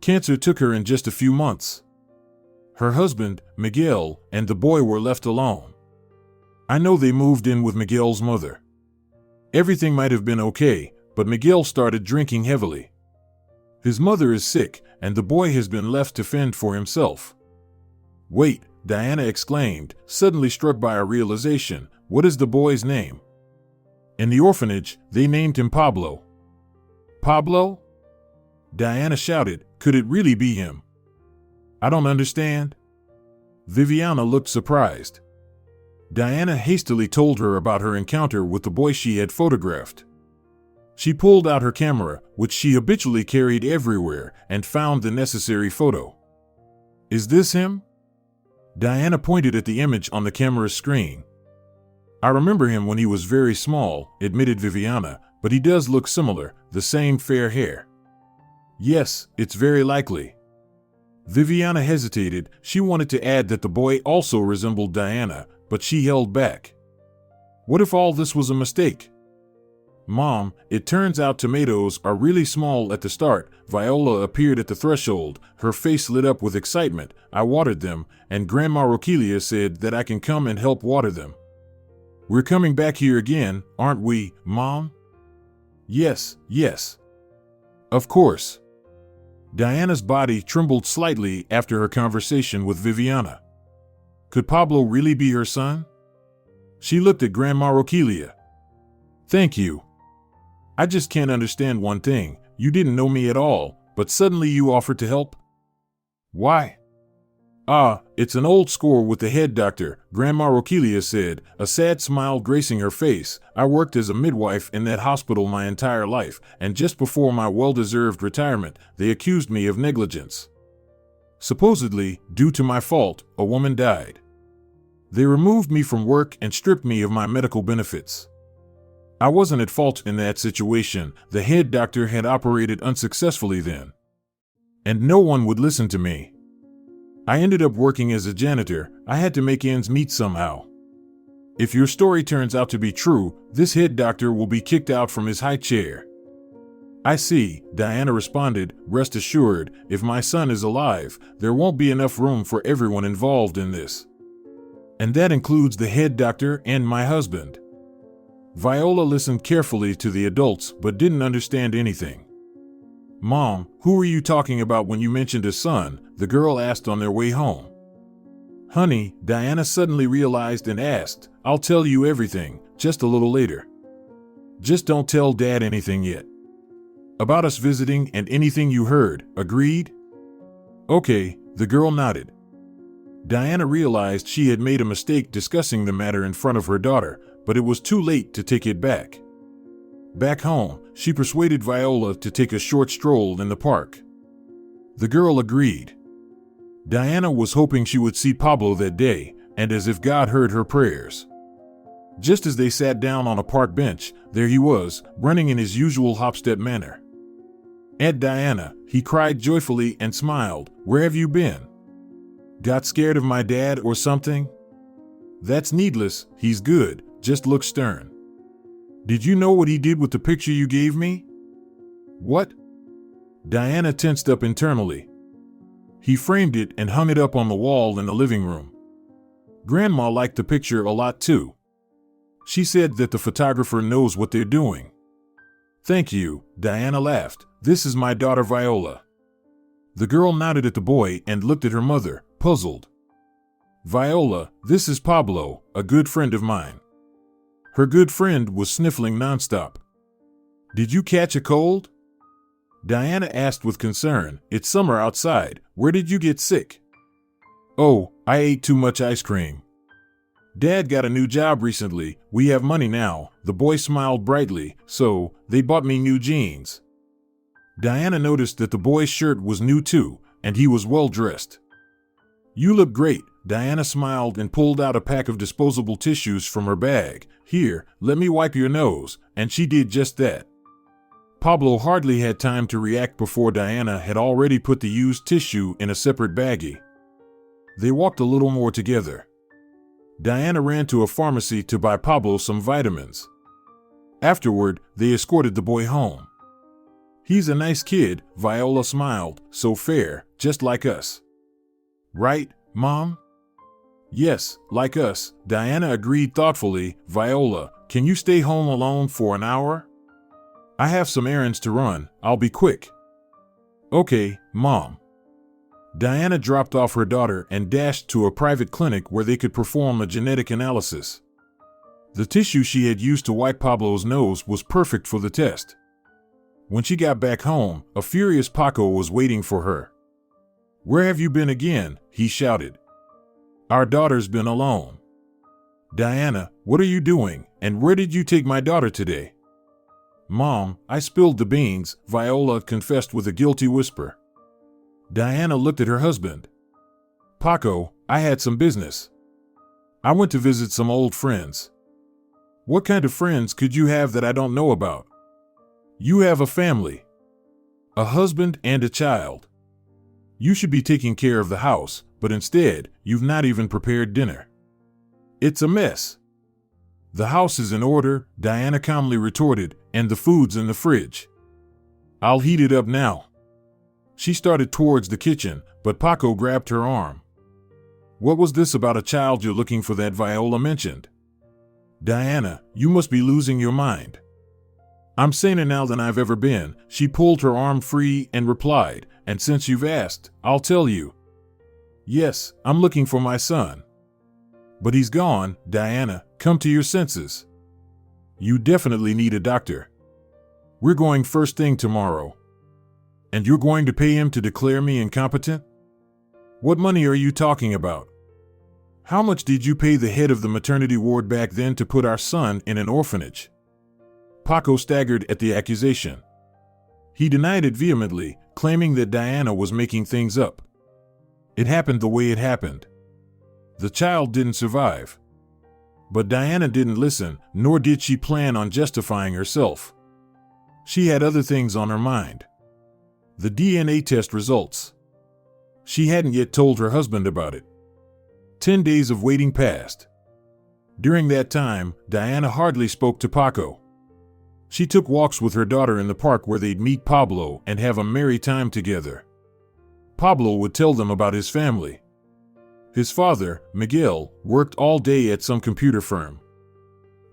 Cancer took her in just a few months. Her husband, Miguel, and the boy were left alone. I know they moved in with Miguel's mother. Everything might have been okay, but Miguel started drinking heavily. His mother is sick, and the boy has been left to fend for himself. Wait, Diana exclaimed, suddenly struck by a realization. What is the boy's name? In the orphanage, they named him Pablo. Pablo? Diana shouted, could it really be him? I don't understand. Viviana looked surprised. Diana hastily told her about her encounter with the boy she had photographed. She pulled out her camera, which she habitually carried everywhere, and found the necessary photo. Is this him? Diana pointed at the image on the camera's screen. I remember him when he was very small, admitted Viviana, but he does look similar, the same fair hair. Yes, it's very likely. Viviana hesitated. She wanted to add that the boy also resembled Diana, but she held back. What if all this was a mistake? Mom, it turns out tomatoes are really small at the start. Viola appeared at the threshold, her face lit up with excitement. I watered them, and Grandma Rokelia said that I can come and help water them. We're coming back here again, aren't we, Mom? Yes, yes. Of course. Diana's body trembled slightly after her conversation with Viviana. Could Pablo really be her son? She looked at Grandma Rokelia. Thank you. I just can't understand one thing. You didn't know me at all, but suddenly you offered to help? Why? It's an old score with the head doctor, Grandma Rokelia said, a sad smile gracing her face. I worked as a midwife in that hospital my entire life, and just before my well-deserved retirement, they accused me of negligence. Supposedly, due to my fault, a woman died. They removed me from work and stripped me of my medical benefits. I wasn't at fault in that situation. The head doctor had operated unsuccessfully then. And no one would listen to me. I ended up working as a janitor. I had to make ends meet somehow. If your story turns out to be true, this head doctor will be kicked out from his high chair." "I see," Diana responded. "Rest assured, if my son is alive, there won't be enough room for everyone involved in this. And that includes the head doctor and my husband." Viola listened carefully to the adults but didn't understand anything. "Mom, who were you talking about when you mentioned a son?" the girl asked on their way home. "Honey," Diana suddenly realized and asked, "I'll tell you everything, just a little later. Just don't tell Dad anything yet. About us visiting and anything you heard, agreed?" "Okay," the girl nodded. Diana realized she had made a mistake discussing the matter in front of her daughter, but it was too late to take it back. Back home, she persuaded Viola to take a short stroll in the park. The girl agreed. Diana was hoping she would see Pablo that day, and as if God heard her prayers. Just as they sat down on a park bench, there he was, running in his usual hop-step manner. "Aunt Diana," he cried joyfully and smiled, "where have you been? Got scared of my dad or something?" "That's needless, he's good, just look stern. Did you know what he did with the picture you gave me?" "What?" Diana tensed up internally. "He framed it and hung it up on the wall in the living room. Grandma liked the picture a lot too. She said that the photographer knows what they're doing." "Thank you," Diana laughed. "This is my daughter Viola." The girl nodded at the boy and looked at her mother, puzzled. "Viola, this is Pablo, a good friend of mine." Her good friend was sniffling nonstop. "Did you catch a cold?" Diana asked with concern. "It's summer outside. Where did you get sick?" "Oh, I ate too much ice cream. Dad got a new job recently. We have money now." The boy smiled brightly. "So, they bought me new jeans." Diana noticed that the boy's shirt was new too, and he was well dressed. "You look great." Diana smiled and pulled out a pack of disposable tissues from her bag. "Here, let me wipe your nose," and she did just that. Pablo hardly had time to react before Diana had already put the used tissue in a separate baggie. They walked a little more together. Diana ran to a pharmacy to buy Pablo some vitamins. Afterward, they escorted the boy home. "He's a nice kid," Viola smiled, "so fair, just like us." "Right, Mom?" "Yes, like us," Diana agreed thoughtfully. "Viola, can you stay home alone for an hour? I have some errands to run. I'll be quick." "Okay, Mom." Diana dropped off her daughter and dashed to a private clinic where they could perform a genetic analysis. The tissue she had used to wipe Pablo's nose was perfect for the test. When she got back home, a furious Paco was waiting for her. "Where have you been again?" he shouted. "Our daughter's been alone." "Diana, what are you doing, and where did you take my daughter today?" "Mom, I spilled the beans," Viola confessed with a guilty whisper. Diana looked at her husband. "Paco, I had some business. I went to visit some old friends." "What kind of friends could you have that I don't know about?" "You have a family. A husband and a child. You should be taking care of the house, but instead, you've not even prepared dinner. It's a mess." "The house is in order," Diana calmly retorted, "and the food's in the fridge. I'll heat it up now." She started towards the kitchen, but Paco grabbed her arm. "What was this about a child you're looking for that Viola mentioned?" "Diana, you must be losing your mind." "I'm saner now than I've ever been." She pulled her arm free and replied, "And since you've asked, I'll tell you. Yes, I'm looking for my son. But he's gone." "Diana, come to your senses. You definitely need a doctor. We're going first thing tomorrow. And you're going to pay him to declare me incompetent? What money are you talking about? How much did you pay the head of the maternity ward back then to put our son in an orphanage?" Paco staggered at the accusation. He denied it vehemently, claiming that Diana was making things up. It happened the way it happened. The child didn't survive. But Diana didn't listen, nor did she plan on justifying herself. She had other things on her mind. The DNA test results. She hadn't yet told her husband about it. 10 days of waiting passed. During that time, Diana hardly spoke to Paco. She took walks with her daughter in the park where they'd meet Pablo and have a merry time together. Pablo would tell them about his family. His father, Miguel, worked all day at some computer firm.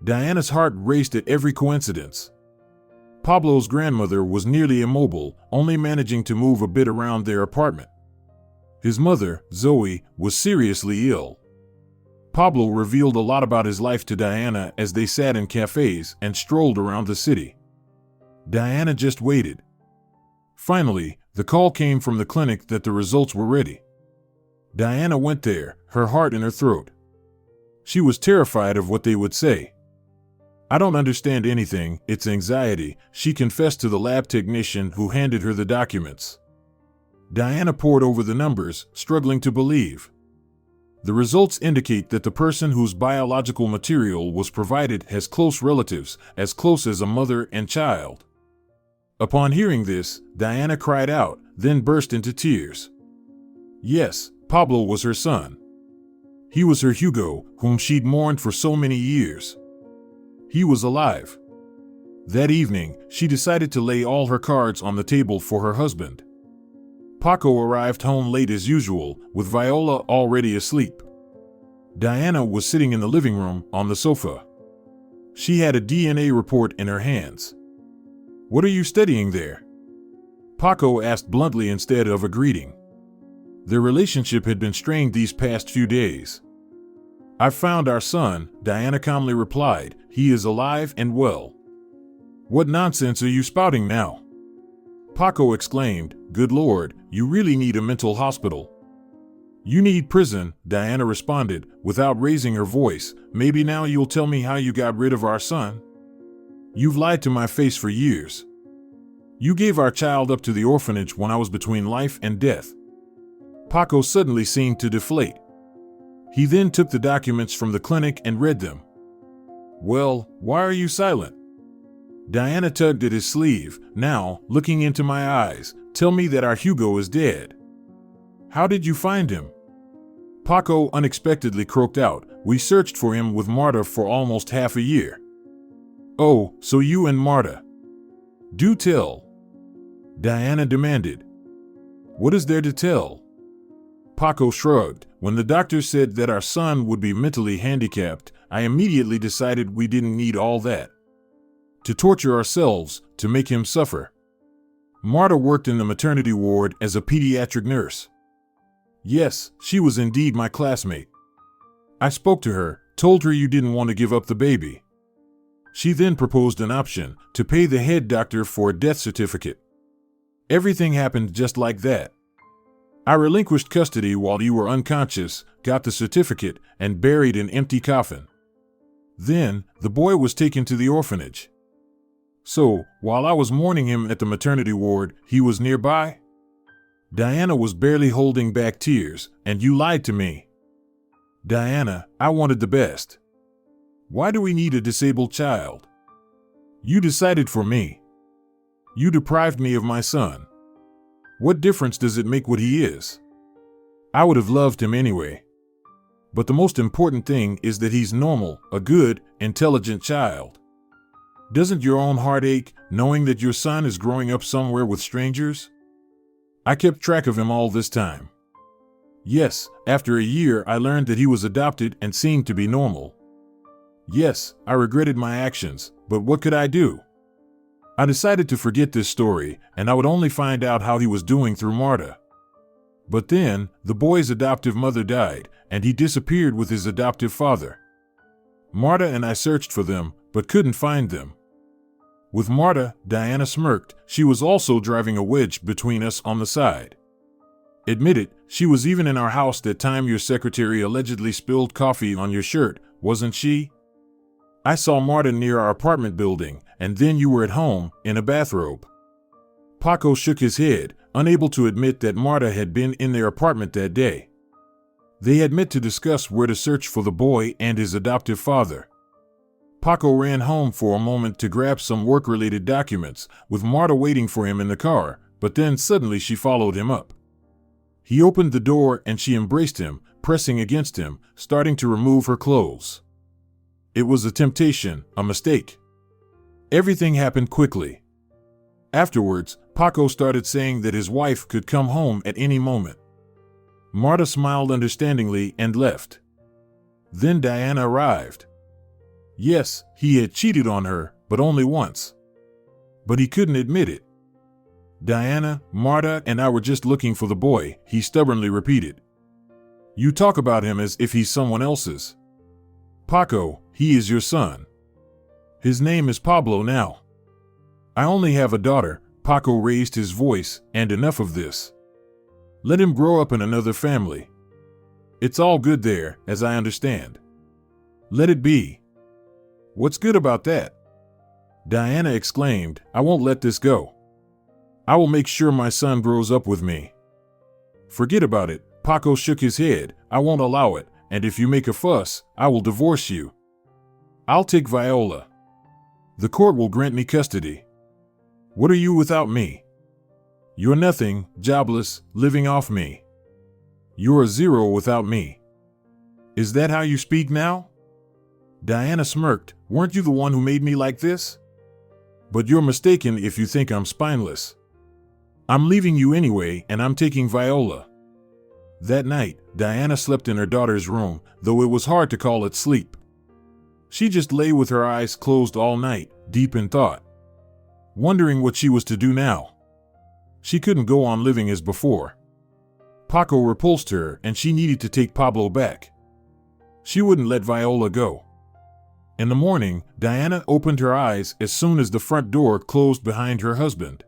Diana's heart raced at every coincidence. Pablo's grandmother was nearly immobile, only managing to move a bit around their apartment. His mother, Zoe, was seriously ill. Pablo revealed a lot about his life to Diana as they sat in cafes and strolled around the city. Diana just waited. Finally, the call came from the clinic that the results were ready. Diana went there, her heart in her throat. She was terrified of what they would say. "I don't understand anything, it's anxiety," she confessed to the lab technician who handed her the documents. Diana pored over the numbers, struggling to believe. The results indicate that the person whose biological material was provided has close relatives, as close as a mother and child. Upon hearing this, Diana cried out, then burst into tears. Yes, Pablo was her son. He was her Hugo, whom she'd mourned for so many years. He was alive. That evening, she decided to lay all her cards on the table for her husband. Paco arrived home late as usual, with Viola already asleep. Diana was sitting in the living room, on the sofa. She had a DNA report in her hands. "What are you studying there?" Paco asked bluntly instead of a greeting. Their relationship had been strained these past few days. "I've found our son," Diana calmly replied. "He is alive and well." "What nonsense are you spouting now?" Paco exclaimed. "Good Lord, you really need a mental hospital." "You need prison," Diana responded, without raising her voice. "Maybe now you'll tell me how you got rid of our son? You've lied to my face for years. You gave our child up to the orphanage when I was between life and death." Paco suddenly seemed to deflate. He then took the documents from the clinic and read them. "Well, why are you silent?" Diana tugged at his sleeve. "Now, looking into my eyes, tell me that our Hugo is dead. How did you find him?" Paco unexpectedly croaked out. "We searched for him with Marta for almost half a year." "Oh, so you and Marta. Do tell," Diana demanded. "What is there to tell?" Paco shrugged. "When the doctor said that our son would be mentally handicapped, I immediately decided we didn't need all that. To torture ourselves, to make him suffer. Marta worked in the maternity ward as a pediatric nurse. Yes, she was indeed my classmate. I spoke to her, told her you didn't want to give up the baby. She then proposed an option, to pay the head doctor for a death certificate. Everything happened just like that. I relinquished custody while you were unconscious, got the certificate, and buried an empty coffin. Then, the boy was taken to the orphanage. So, while I was mourning him at the maternity ward, he was nearby? Diana was barely holding back tears, and you lied to me. Diana, I wanted the best. Why do we need a disabled child? You decided for me. You deprived me of my son. What difference does it make what he is? I would have loved him anyway. But the most important thing is that he's normal, a good, intelligent child. Doesn't your own heart ache, knowing that your son is growing up somewhere with strangers? I kept track of him all this time. Yes, after a year I learned that he was adopted and seemed to be normal. Yes, I regretted my actions, but what could I do? I decided to forget this story, and I would only find out how he was doing through Marta. But then, the boy's adoptive mother died, and he disappeared with his adoptive father. Marta and I searched for them, but couldn't find them. With Marta, Diana smirked. She was also driving a wedge between us on the side. Admit it, she was even in our house that time your secretary allegedly spilled coffee on your shirt, wasn't she? I saw Marta near our apartment building, and then you were at home, in a bathrobe. Paco shook his head, unable to admit that Marta had been in their apartment that day. They had met to discuss where to search for the boy and his adoptive father. Paco ran home for a moment to grab some work-related documents, with Marta waiting for him in the car, but then suddenly she followed him up. He opened the door and she embraced him, pressing against him, starting to remove her clothes. It was a temptation, a mistake. Everything happened quickly. Afterwards, Paco started saying that his wife could come home at any moment. Marta smiled understandingly and left. Then Diana arrived. Yes, he had cheated on her, but only once. But he couldn't admit it. Diana, Marta, and I were just looking for the boy, he stubbornly repeated. You talk about him as if he's someone else's. Paco, he is your son. His name is Pablo now. I only have a daughter, Paco raised his voice, and enough of this. Let him grow up in another family. It's all good there, as I understand. Let it be. What's good about that? Diana exclaimed, I won't let this go. I will make sure my son grows up with me. Forget about it, Paco shook his head, I won't allow it, and if you make a fuss, I will divorce you. I'll take Viola. The court will grant me custody. What are you without me? You're nothing, jobless, living off me. You're a zero without me. Is that how you speak now? Diana smirked, weren't you the one who made me like this? But you're mistaken if you think I'm spineless. I'm leaving you anyway, and I'm taking Viola. That night, Diana slept in her daughter's room, though it was hard to call it sleep. She just lay with her eyes closed all night, deep in thought, wondering what she was to do now. She couldn't go on living as before. Paco repulsed her, and she needed to take Pablo back. She wouldn't let Viola go. In the morning, Diana opened her eyes as soon as the front door closed behind her husband.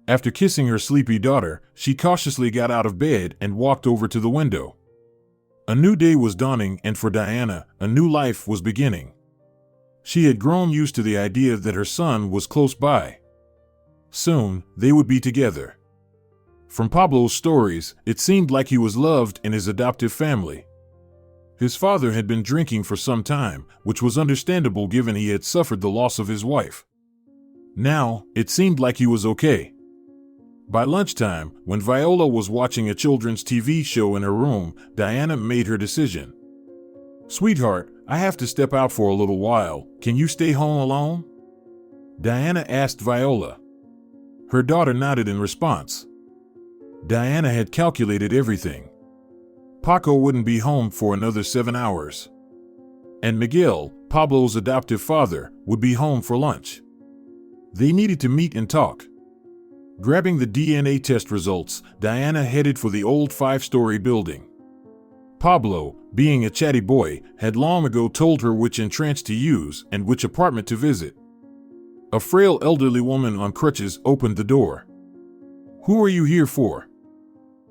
After kissing her sleepy daughter, she cautiously got out of bed and walked over to the window. A new day was dawning, and for Diana, a new life was beginning. She had grown used to the idea that her son was close by. Soon, they would be together. From Pablo's stories, it seemed like he was loved in his adoptive family. His father had been drinking for some time, which was understandable given he had suffered the loss of his wife. Now, it seemed like he was okay. By lunchtime, when Viola was watching a children's TV show in her room, Diana made her decision. Sweetheart, I have to step out for a little while. Can you stay home alone? Diana asked Viola. Her daughter nodded in response. Diana had calculated everything. Paco wouldn't be home for another 7 hours. And Miguel, Pablo's adoptive father, would be home for lunch. They needed to meet and talk. Grabbing the DNA test results, Diana headed for the old 5-story building. Pablo, being a chatty boy, had long ago told her which entrance to use and which apartment to visit. A frail elderly woman on crutches opened the door. Who are you here for?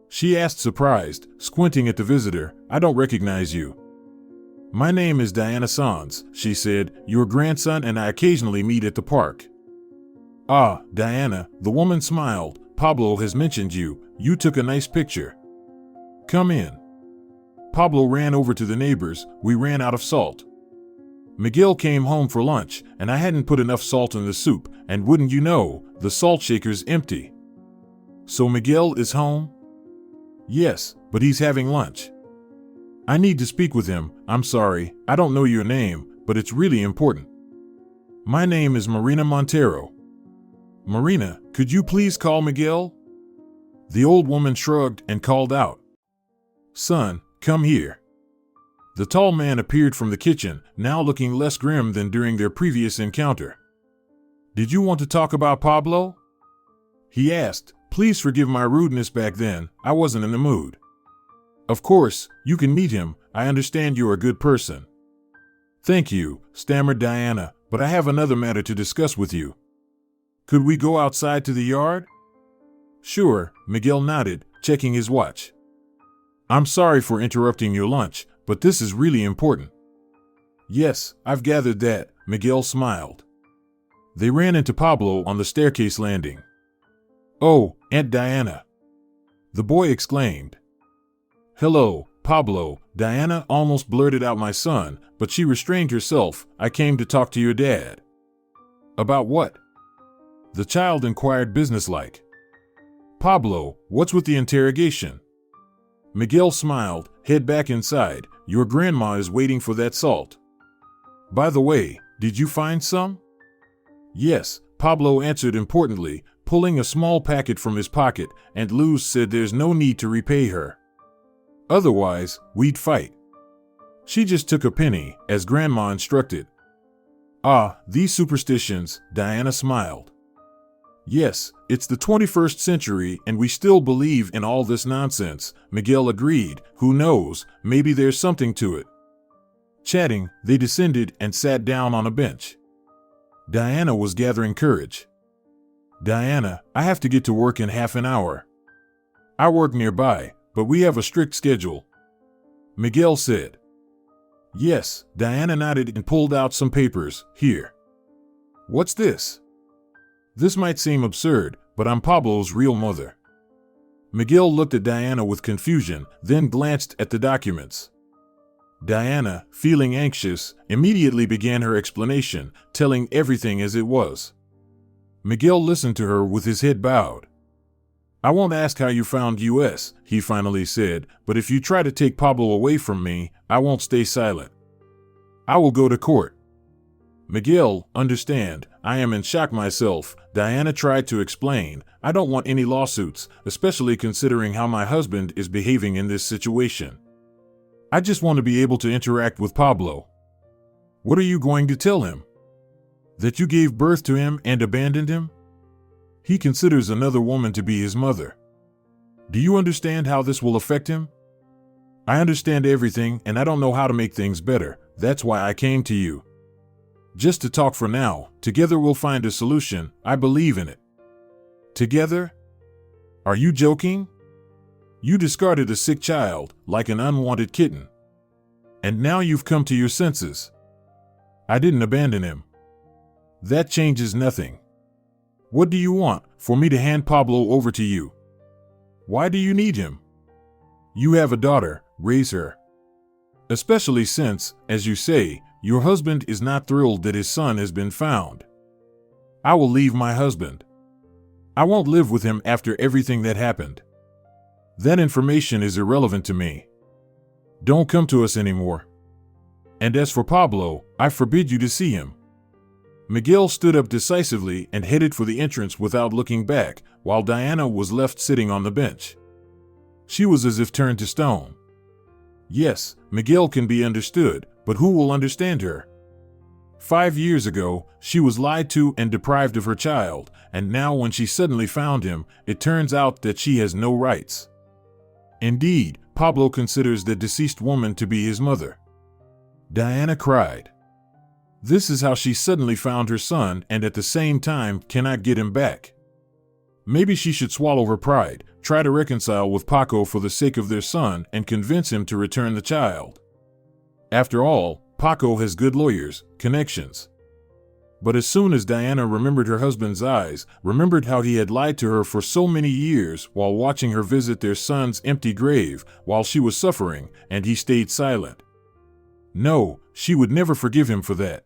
She asked, surprised, squinting at the visitor. I don't recognize you. My name is Diana Sanz, she said. Your grandson and I occasionally meet at the park. Ah, Diana, the woman smiled. Pablo has mentioned you. You took a nice picture. Come in. Pablo ran over to the neighbors. We ran out of salt. Miguel came home for lunch, and I hadn't put enough salt in the soup, and wouldn't you know, the salt shaker's empty. So Miguel is home? Yes, but he's having lunch. I need to speak with him. I'm sorry, I don't know your name, but it's really important. My name is Marina Montero. Marina, could you please call Miguel? The old woman shrugged and called out. Son, come here. The tall man appeared from the kitchen, now looking less grim than during their previous encounter. Did you want to talk about Pablo? He asked. Please forgive my rudeness back then, I wasn't in the mood. Of course, you can meet him, I understand you're a good person. Thank you, stammered Diana, but I have another matter to discuss with you. Could we go outside to the yard? Sure, Miguel nodded, checking his watch. I'm sorry for interrupting your lunch, but this is really important. Yes, I've gathered that, Miguel smiled. They ran into Pablo on the staircase landing. Oh, Aunt Diana! The boy exclaimed. Hello, Pablo, Diana almost blurted out my son, but she restrained herself. I came to talk to your dad. About what? The child inquired businesslike. Pablo, what's with the interrogation? Miguel smiled. Head back inside. Your grandma is waiting for that salt. By the way, did you find some? Yes, Pablo answered importantly, pulling a small packet from his pocket, and Luz said there's no need to repay her. Otherwise, we'd fight. She just took a penny, as Grandma instructed. Ah, these superstitions, Diana smiled. Yes, it's the 21st century and we still believe in all this nonsense, Miguel agreed. Who knows, maybe there's something to it. Chatting, they descended and sat down on a bench. Diana was gathering courage. Diana, I have to get to work in half an hour. I work nearby, but we have a strict schedule. Miguel said. Yes, Diana nodded and pulled out some papers. Here. What's this? This might seem absurd, but I'm Pablo's real mother. Miguel looked at Diana with confusion, then glanced at the documents. Diana, feeling anxious, immediately began her explanation, telling everything as it was. Miguel listened to her with his head bowed. I won't ask how you found US, he finally said, but if you try to take Pablo away from me, I won't stay silent. I will go to court. Miguel, understand, I am in shock myself, Diana tried to explain. I don't want any lawsuits, especially considering how my husband is behaving in this situation. I just want to be able to interact with Pablo. What are you going to tell him? That you gave birth to him and abandoned him? He considers another woman to be his mother. Do you understand how this will affect him? I understand everything and I don't know how to make things better. That's why I came to you. Just to talk for now, together we'll find a solution. I believe in it. Together? Are you joking? You discarded a sick child, like an unwanted kitten. And now you've come to your senses. I didn't abandon him. That changes nothing. What do you want, for me to hand Pablo over to you? Why do you need him? You have a daughter, raise her. Especially since, as you say, your husband is not thrilled that his son has been found. I will leave my husband. I won't live with him after everything that happened. That information is irrelevant to me. Don't come to us anymore. And as for Pablo, I forbid you to see him. Miguel stood up decisively and headed for the entrance without looking back, while Diana was left sitting on the bench. She was as if turned to stone. Yes, Miguel can be understood, but who will understand her? 5 years ago, she was lied to and deprived of her child, and now when she suddenly found him, it turns out that she has no rights. Indeed, Pablo considers the deceased woman to be his mother. Diana cried. This is how she suddenly found her son and at the same time cannot get him back. Maybe she should swallow her pride, try to reconcile with Paco for the sake of their son and convince him to return the child. After all, Paco has good lawyers, connections. But as soon as Diana remembered her husband's eyes, remembered how he had lied to her for so many years while watching her visit their son's empty grave while she was suffering, and he stayed silent. No, she would never forgive him for that.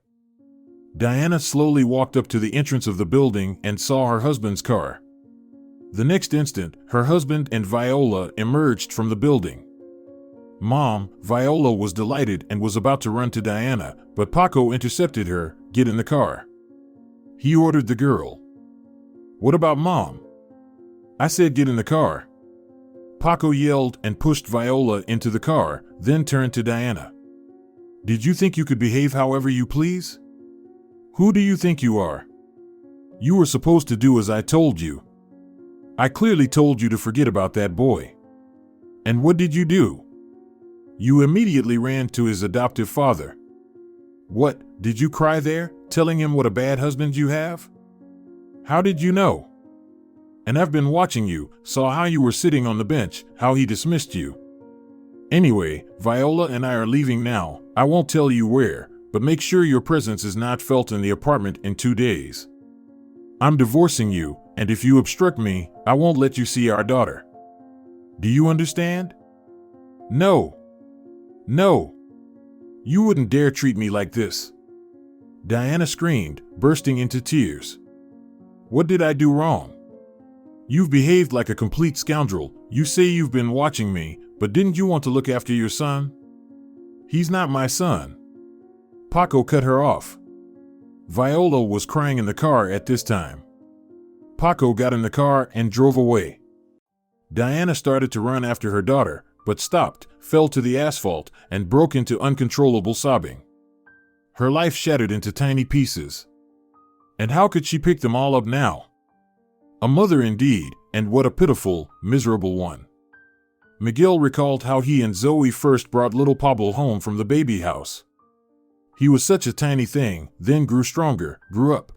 Diana slowly walked up to the entrance of the building and saw her husband's car. The next instant, her husband and Viola emerged from the building. Mom, Viola was delighted and was about to run to Diana, but Paco intercepted her. Get in the car. He ordered the girl. What about Mom? I said get in the car. Paco yelled and pushed Viola into the car, then turned to Diana. Did you think you could behave however you please? Who do you think you are? You were supposed to do as I told you. I clearly told you to forget about that boy. And what did you do? You immediately ran to his adoptive father. What, did you cry there, telling him what a bad husband you have? How did you know? And I've been watching you, saw how you were sitting on the bench, how he dismissed you. Anyway, Viola and I are leaving now. I won't tell you where, but make sure your presence is not felt in the apartment in 2 days. I'm divorcing you, and if you obstruct me, I won't let you see our daughter. Do you understand? No. No. You wouldn't dare treat me like this. Diana screamed, bursting into tears. What did I do wrong? You've behaved like a complete scoundrel. You say you've been watching me, But didn't you want to look after your son? He's not my son. Paco cut her off. Viola was crying in the car at this time. Paco got in the car and drove away. Diana started to run after her daughter, but stopped, fell to the asphalt, and broke into uncontrollable sobbing. Her life shattered into tiny pieces. And how could she pick them all up now? A mother indeed, and what a pitiful, miserable one. Miguel recalled how he and Zoe first brought little Pablo home from the baby house. He was such a tiny thing, then grew stronger, grew up.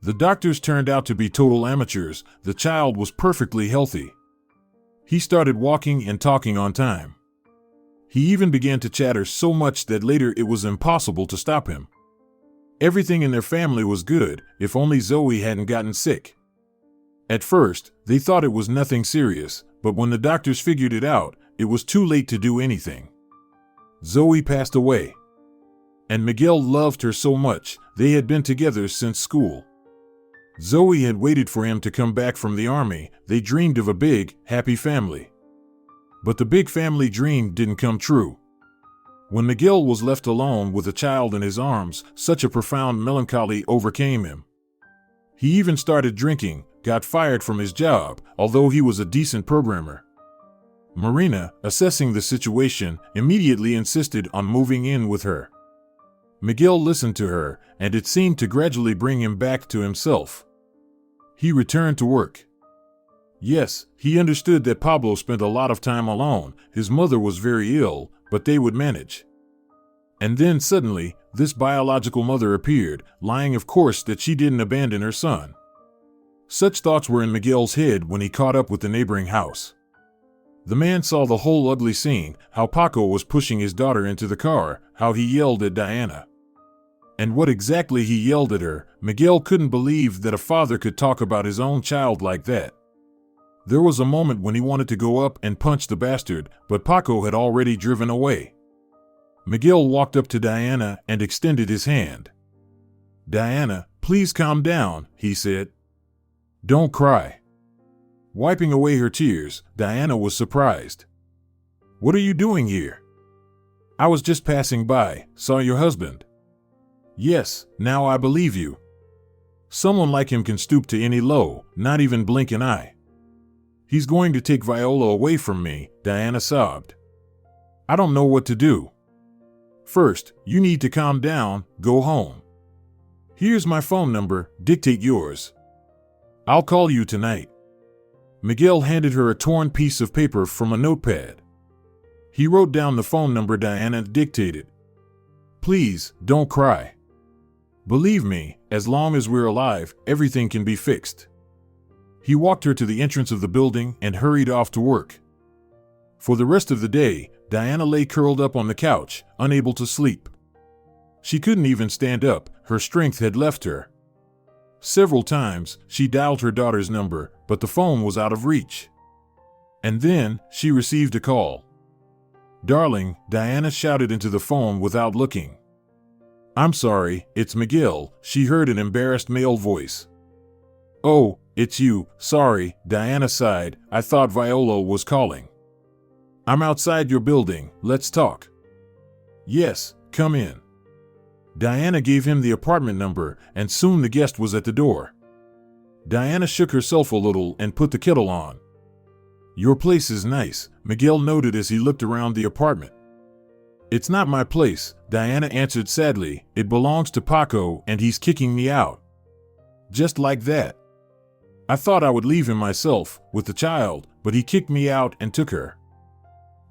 The doctors turned out to be total amateurs. The child was perfectly healthy. He started walking and talking on time. He even began to chatter so much that later it was impossible to stop him. Everything in their family was good, if only Zoe hadn't gotten sick. At first, they thought it was nothing serious, but when the doctors figured it out, it was too late to do anything. Zoe passed away. And Miguel loved her so much. They had been together since school. Zoe had waited for him to come back from the army. They dreamed of a big, happy family. But the big family dream didn't come true. When Miguel was left alone with a child in his arms, such a profound melancholy overcame him. He even started drinking, got fired from his job, although he was a decent programmer. Marina, assessing the situation, immediately insisted on moving in with her. Miguel listened to her, and it seemed to gradually bring him back to himself. He returned to work. Yes, he understood that Pablo spent a lot of time alone. His mother was very ill, but they would manage. And then suddenly, this biological mother appeared, lying of course that she didn't abandon her son. Such thoughts were in Miguel's head when he caught up with the neighboring house. The man saw the whole ugly scene, how Paco was pushing his daughter into the car, how he yelled at Diana. And what exactly he yelled at her. Miguel couldn't believe that a father could talk about his own child like that. There was a moment when he wanted to go up and punch the bastard, but Paco had already driven away. Miguel walked up to Diana and extended his hand. "Diana, please calm down," he said. "Don't cry." Wiping away her tears, Diana was surprised. "What are you doing here?" "I was just passing by, saw your husband." "Yes, now I believe you. Someone like him can stoop to any low, not even blink an eye." "He's going to take Viola away from me," Diana sobbed. "I don't know what to do." "First, you need to calm down, go home. Here's my phone number, dictate yours. I'll call you tonight." Miguel handed her a torn piece of paper from a notepad. He wrote down the phone number Diana dictated. "Please, don't cry. Believe me, as long as we're alive, everything can be fixed." He walked her to the entrance of the building and hurried off to work. For the rest of the day, Diana lay curled up on the couch, unable to sleep. She couldn't even stand up, her strength had left her. Several times, she dialed her daughter's number, but the phone was out of reach. And then, she received a call. "Darling," Diana shouted into the phone without looking. "I'm sorry, it's Miguel," she heard an embarrassed male voice. "Oh, it's you, sorry," Diana sighed, "I thought Viola was calling." "I'm outside your building, let's talk." "Yes, come in." Diana gave him the apartment number, and soon the guest was at the door. Diana shook herself a little and put the kettle on. "Your place is nice," Miguel noted as he looked around the apartment. "It's not my place," Diana answered sadly. "It belongs to Paco and he's kicking me out." Just like that. "I thought I would leave him myself, with the child, but he kicked me out and took her."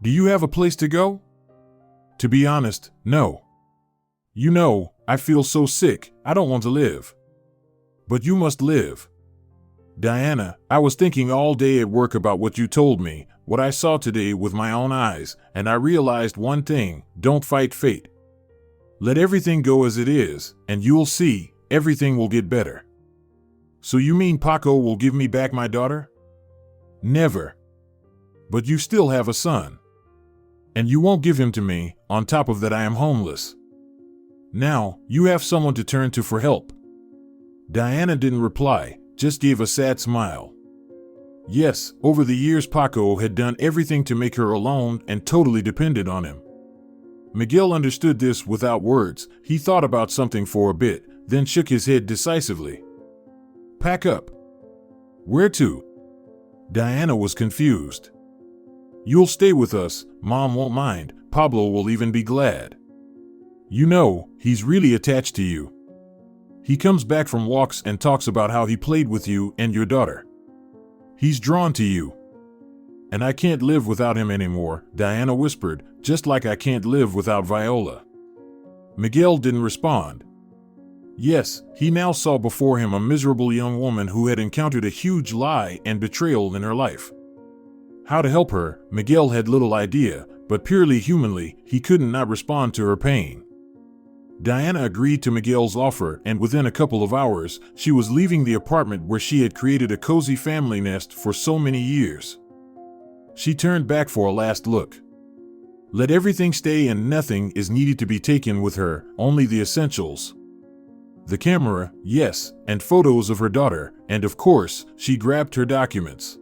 "Do you have a place to go?" "To be honest, no. You know, I feel so sick, I don't want to live." "But you must live." "Diana, I was thinking all day at work about what you told me, what I saw today with my own eyes, and I realized one thing: don't fight fate. Let everything go as it is, and you'll see, everything will get better." "So you mean Paco will give me back my daughter?" "Never. But you still have a son. And you won't give him to me. On top of that, I am homeless. Now, you have someone to turn to for help." Diana didn't reply, just gave a sad smile. Yes, over the years Paco had done everything to make her alone and totally dependent on him. Miguel understood this without words. He thought about something for a bit, then shook his head decisively. Pack up. Where to? Diana was confused. You'll stay with us, Mom won't mind, Pablo will even be glad. You know, he's really attached to you. He comes back from walks and talks about how he played with you and your daughter. He's drawn to you. And I can't live without him anymore, Diana whispered, just like I can't live without Viola. Miguel didn't respond. Yes, he now saw before him a miserable young woman who had encountered a huge lie and betrayal in her life. How to help her, Miguel had little idea, but purely humanly, he couldn't not respond to her pain. Diana agreed to Miguel's offer, and within a couple of hours, she was leaving the apartment where she had created a cozy family nest for so many years. She turned back for a last look. Let everything stay and nothing is needed to be taken with her, only the essentials. The camera, yes, and photos of her daughter, and of course, she grabbed her documents.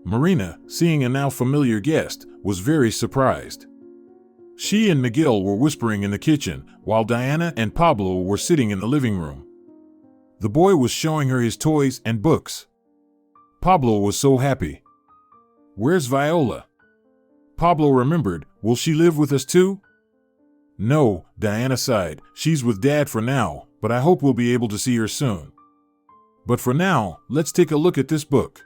Marina, seeing a now familiar guest, was very surprised. She and Miguel were whispering in the kitchen, while Diana and Pablo were sitting in the living room. The boy was showing her his toys and books. Pablo was so happy. Where's Viola? Pablo remembered. Will she live with us too? No, Diana sighed. She's with Dad for now, but I hope we'll be able to see her soon. But for now, let's take a look at this book.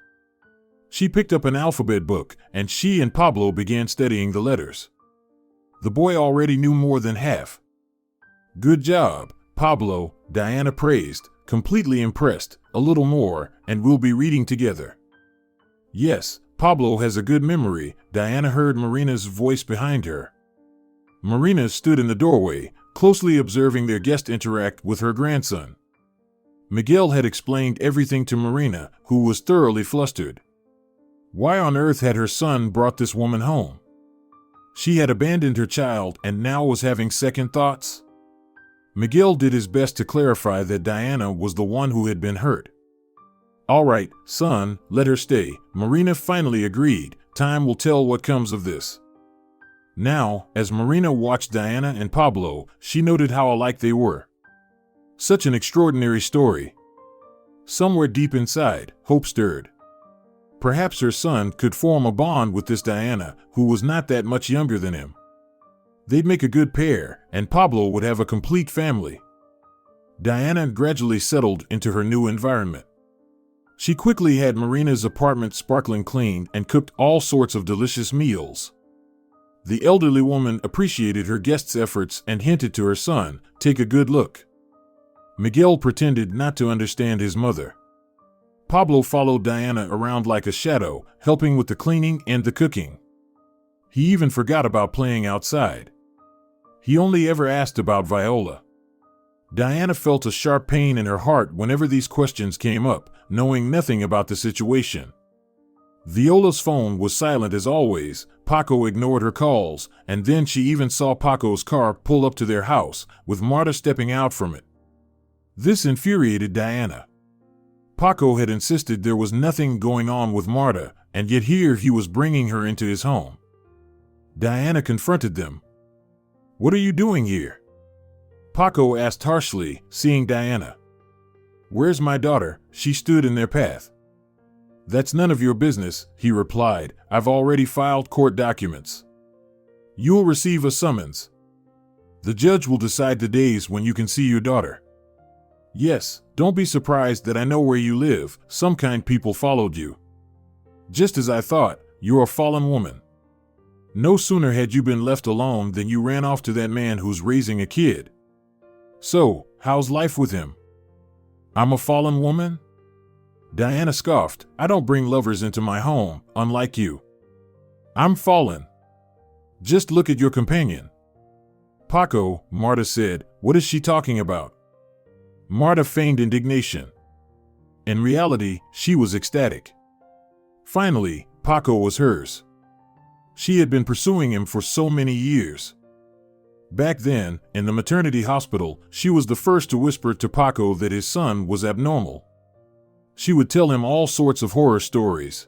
She picked up an alphabet book, and she and Pablo began studying the letters. The boy already knew more than half. Good job, Pablo, Diana praised, completely impressed. A little more, and we'll be reading together. Yes, Pablo has a good memory, Diana heard Marina's voice behind her. Marina stood in the doorway, closely observing their guest interact with her grandson. Miguel had explained everything to Marina, who was thoroughly flustered. Why on earth had her son brought this woman home? She had abandoned her child and now was having second thoughts? Miguel did his best to clarify that Diana was the one who had been hurt. All right, son, let her stay, Marina finally agreed. Time will tell what comes of this. Now, as Marina watched Diana and Pablo, she noted how alike they were. Such an extraordinary story. Somewhere deep inside, hope stirred. Perhaps her son could form a bond with this Diana, who was not that much younger than him. They'd make a good pair, and Pablo would have a complete family. Diana gradually settled into her new environment. She quickly had Marina's apartment sparkling clean and cooked all sorts of delicious meals. The elderly woman appreciated her guest's efforts and hinted to her son, "Take a good look." Miguel pretended not to understand his mother. Pablo followed Diana around like a shadow, helping with the cleaning and the cooking. He even forgot about playing outside. He only ever asked about Viola. Diana felt a sharp pain in her heart whenever these questions came up, knowing nothing about the situation. Viola's phone was silent as always. Paco ignored her calls, and then she even saw Paco's car pull up to their house, with Marta stepping out from it. This infuriated Diana. Paco had insisted there was nothing going on with Marta, and yet here he was bringing her into his home. Diana confronted them. "What are you doing here?" Paco asked harshly, seeing Diana. "Where's my daughter?" She stood in their path. "That's none of your business," he replied. "I've already filed court documents. You'll receive a summons. The judge will decide the days when you can see your daughter. Yes, don't be surprised that I know where you live. Some kind people followed you. Just as I thought, you're a fallen woman. No sooner had you been left alone than you ran off to that man who's raising a kid. So, how's life with him?" "I'm a fallen woman?" Diana scoffed. "I don't bring lovers into my home, unlike you. I'm fallen. Just look at your companion." "Paco," Marta said. "What is she talking about?" Marta feigned indignation. In reality, she was ecstatic. Finally, Paco was hers. She had been pursuing him for so many years. Back then, in the maternity hospital, she was the first to whisper to Paco that his son was abnormal. She would tell him all sorts of horror stories.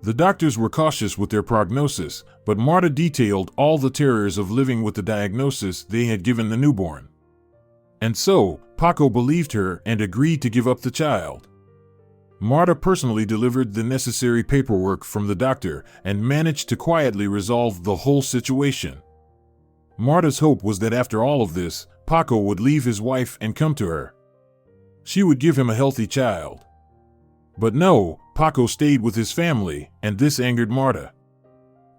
The doctors were cautious with their prognosis, but Marta detailed all the terrors of living with the diagnosis they had given the newborn. And so, Paco believed her and agreed to give up the child. Marta personally delivered the necessary paperwork from the doctor and managed to quietly resolve the whole situation. Marta's hope was that after all of this, Paco would leave his wife and come to her. She would give him a healthy child. But no, Paco stayed with his family, and this angered Marta.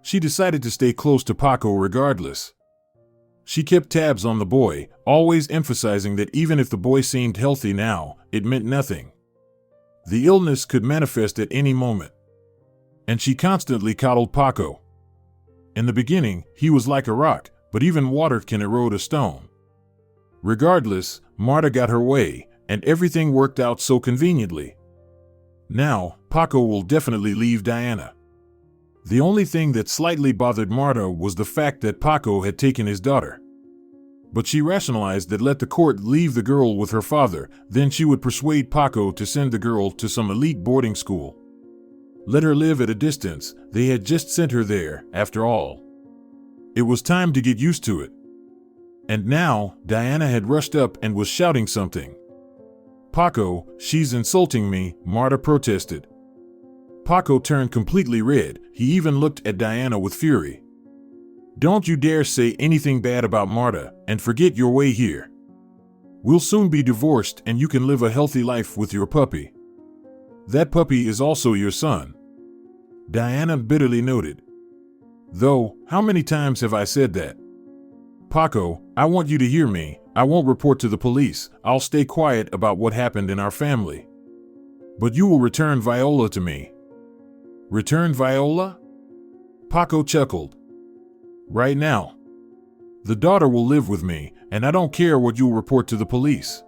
She decided to stay close to Paco regardless. She kept tabs on the boy, always emphasizing that even if the boy seemed healthy now, it meant nothing. The illness could manifest at any moment. And she constantly coddled Paco. In the beginning, he was like a rock, but even water can erode a stone. Regardless, Marta got her way, and everything worked out so conveniently. Now, Paco will definitely leave Diana. The only thing that slightly bothered Marta was the fact that Paco had taken his daughter. But she rationalized that let the court leave the girl with her father, then she would persuade Paco to send the girl to some elite boarding school. Let her live at a distance, they had just sent her there, after all. It was time to get used to it. And now, Diana had rushed up and was shouting something. "Paco, she's insulting me," Marta protested. Paco turned completely red. He even looked at Diana with fury. "Don't you dare say anything bad about Marta, and forget your way here. We'll soon be divorced and you can live a healthy life with your puppy. That puppy is also your son," Diana bitterly noted. "Though, how many times have I said that? Paco, I want you to hear me. I won't report to the police. I'll stay quiet about what happened in our family. But you will return Viola to me." "Return Viola?" Paco chuckled. "Right now. The daughter will live with me, and I don't care what you'll report to the police.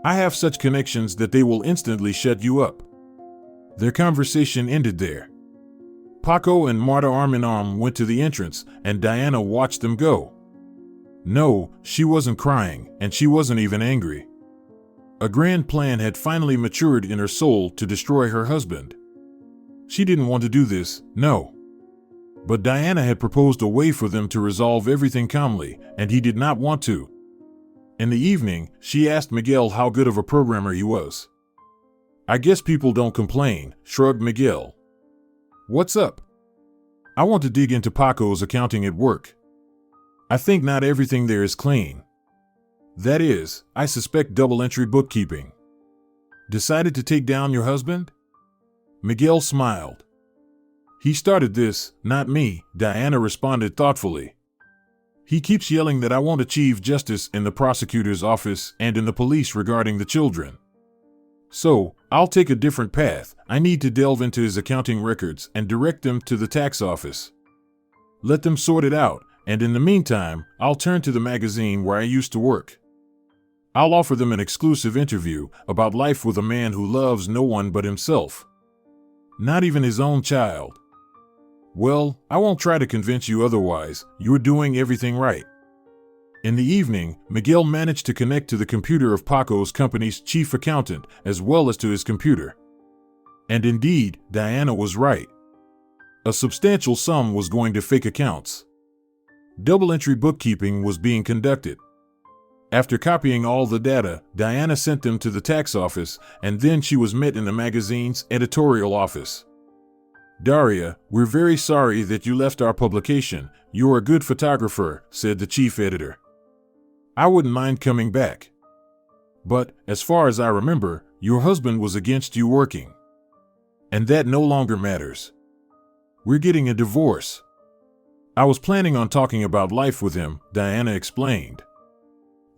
I have such connections that they will instantly shut you up." Their conversation ended there. Paco and Marta arm in arm went to the entrance, and Diana watched them go. No, she wasn't crying, and she wasn't even angry. A grand plan had finally matured in her soul to destroy her husband. She didn't want to do this, no. But Diana had proposed a way for them to resolve everything calmly, and he did not want to. In the evening, she asked Miguel how good of a programmer he was. "I guess people don't complain," shrugged Miguel. "What's up?" "I want to dig into Paco's accounting at work. I think not everything there is clean. That is, I suspect double-entry bookkeeping." "Decided to take down your husband?" Miguel smiled. "He started this, not me," Diana responded thoughtfully. "He keeps yelling that I won't achieve justice in the prosecutor's office and in the police regarding the children. So, I'll take a different path. I need to delve into his accounting records and direct them to the tax office. Let them sort it out, and in the meantime, I'll turn to the magazine where I used to work. I'll offer them an exclusive interview about life with a man who loves no one but himself. Not even his own child. Well, I won't try to convince you otherwise. You're doing everything right." In the evening, Miguel managed to connect to the computer of Paco's company's chief accountant, as well as to his computer. And indeed, Diana was right. A substantial sum was going to fake accounts. Double-entry bookkeeping was being conducted. After copying all the data, Diana sent them to the tax office, and then she was met in the magazine's editorial office. "Daria, we're very sorry that you left our publication. You're a good photographer," said the chief editor. "I wouldn't mind coming back. But, as far as I remember, your husband was against you working. And that no longer matters. We're getting a divorce. I was planning on talking about life with him," Diana explained.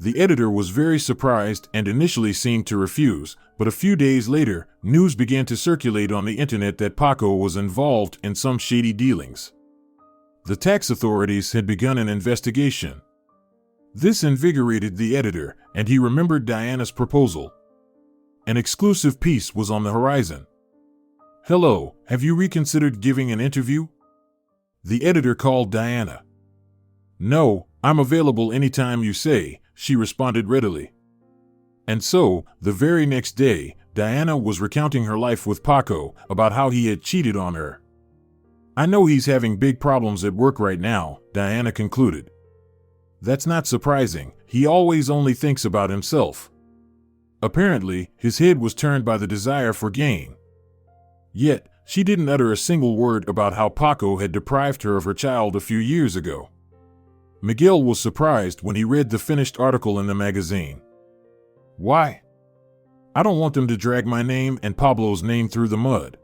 The editor was very surprised and initially seemed to refuse, but a few days later, news began to circulate on the internet that Paco was involved in some shady dealings. The tax authorities had begun an investigation. This invigorated the editor, and he remembered Diana's proposal. An exclusive piece was on the horizon. "Hello, have you reconsidered giving an interview?" The editor called Diana. "No, I'm available anytime you say," she responded readily. And so, the very next day, Diana was recounting her life with Paco about how he had cheated on her. "I know he's having big problems at work right now," Diana concluded. "That's not surprising. He always only thinks about himself." Apparently, his head was turned by the desire for gain. Yet, she didn't utter a single word about how Paco had deprived her of her child a few years ago. Miguel was surprised when he read the finished article in the magazine. "Why? I don't want them to drag my name and Pablo's name through the mud.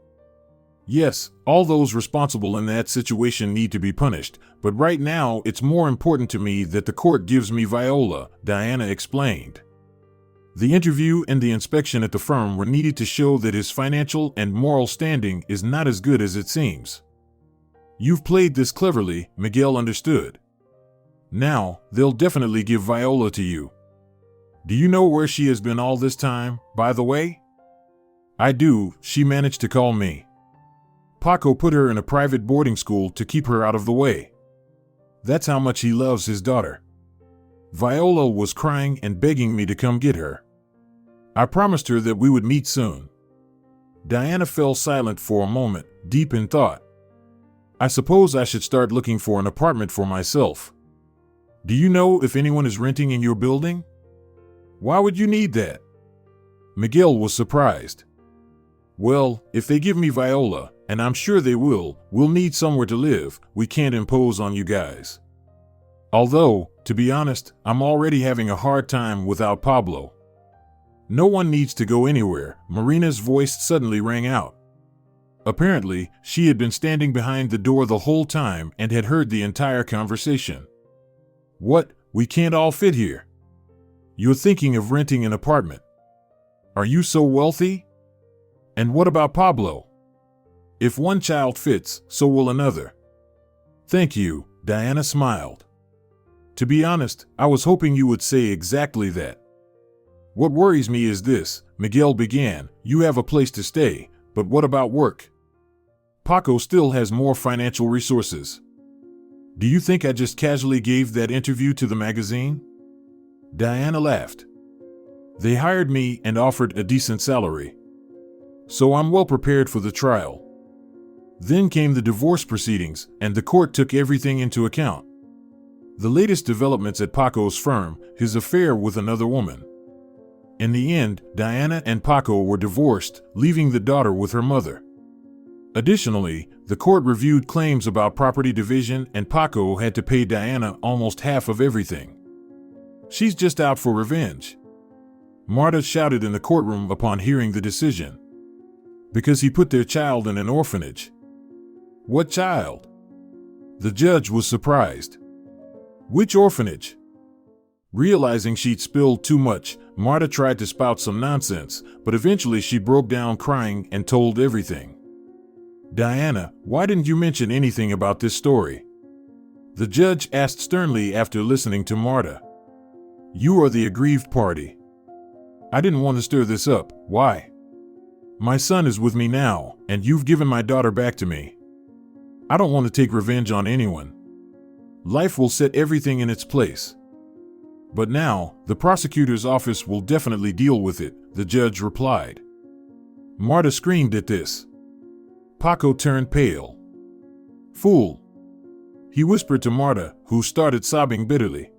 Yes, all those responsible in that situation need to be punished, but right now it's more important to me that the court gives me Viola," Diana explained. The interview and the inspection at the firm were needed to show that his financial and moral standing is not as good as it seems. "You've played this cleverly," Miguel understood. "Now, they'll definitely give Viola to you. Do you know where she has been all this time, by the way?" "I do, she managed to call me. Paco put her in a private boarding school to keep her out of the way. That's how much he loves his daughter. Viola was crying and begging me to come get her. I promised her that we would meet soon." Diana fell silent for a moment, deep in thought. "I suppose I should start looking for an apartment for myself. Do you know if anyone is renting in your building?" "Why would you need that?" Miguel was surprised. "Well, if they give me Viola, and I'm sure they will, we'll need somewhere to live. We can't impose on you guys. Although, to be honest, I'm already having a hard time without Pablo." "No one needs to go anywhere," Marina's voice suddenly rang out. Apparently, she had been standing behind the door the whole time and had heard the entire conversation. "What? We can't all fit here? You're thinking of renting an apartment? Are you so wealthy? And what about Pablo? If one child fits, so will another." "Thank you," Diana smiled. "To be honest, I was hoping you would say exactly that." "What worries me is this," Miguel began. "You have a place to stay, but what about work? Paco still has more financial resources. Do you think I just casually gave that interview to the magazine?" Diana laughed. "They hired me and offered a decent salary. So I'm well prepared for the trial. Then came the divorce proceedings, and the court took everything into account. The latest developments at Paco's firm, his affair with another woman. In the end, Diana and Paco were divorced, leaving the daughter with her mother. Additionally, the court reviewed claims about property division, and Paco had to pay Diana almost half of everything. She's just out for revenge." Marta shouted in the courtroom upon hearing the decision. "Because he put their child in an orphanage." "What child?" The judge was surprised. "Which orphanage?" Realizing she'd spilled too much, Marta tried to spout some nonsense, but eventually she broke down crying and told everything. "Diana, why didn't you mention anything about this story?" The judge asked sternly after listening to Marta. "You are the aggrieved party. I didn't want to stir this up. Why? My son is with me now, and you've given my daughter back to me. I don't want to take revenge on anyone. Life will set everything in its place. But now, the prosecutor's office will definitely deal with it," the judge replied. Marta screamed at this. Paco turned pale. "Fool!" he whispered to Marta, who started sobbing bitterly.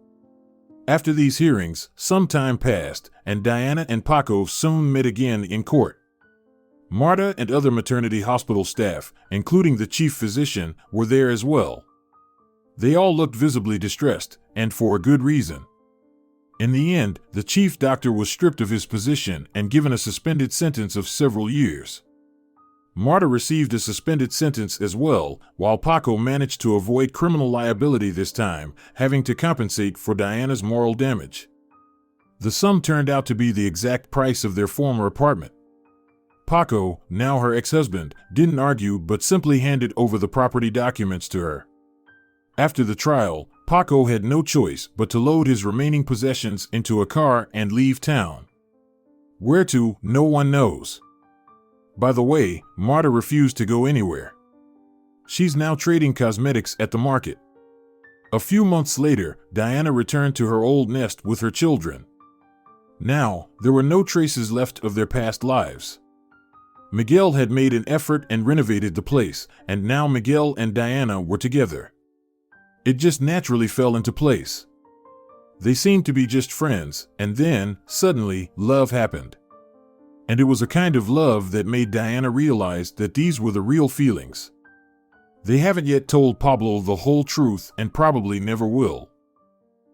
After these hearings, some time passed, and Diana and Paco soon met again in court. Marta and other maternity hospital staff, including the chief physician, were there as well. They all looked visibly distressed, and for a good reason. In the end, the chief doctor was stripped of his position and given a suspended sentence of several years. Marta received a suspended sentence as well, while Paco managed to avoid criminal liability this time, having to compensate for Diana's moral damage. The sum turned out to be the exact price of their former apartment. Paco, now her ex-husband, didn't argue but simply handed over the property documents to her. After the trial, Paco had no choice but to load his remaining possessions into a car and leave town. Where to, no one knows. By the way, Marta refused to go anywhere. She's now trading cosmetics at the market. A few months later, Diana returned to her old nest with her children. Now, there were no traces left of their past lives. Miguel had made an effort and renovated the place, and now Miguel and Diana were together. It just naturally fell into place. They seemed to be just friends, and then, suddenly, love happened. And it was a kind of love that made Diana realize that these were the real feelings. They haven't yet told Pablo the whole truth and probably never will.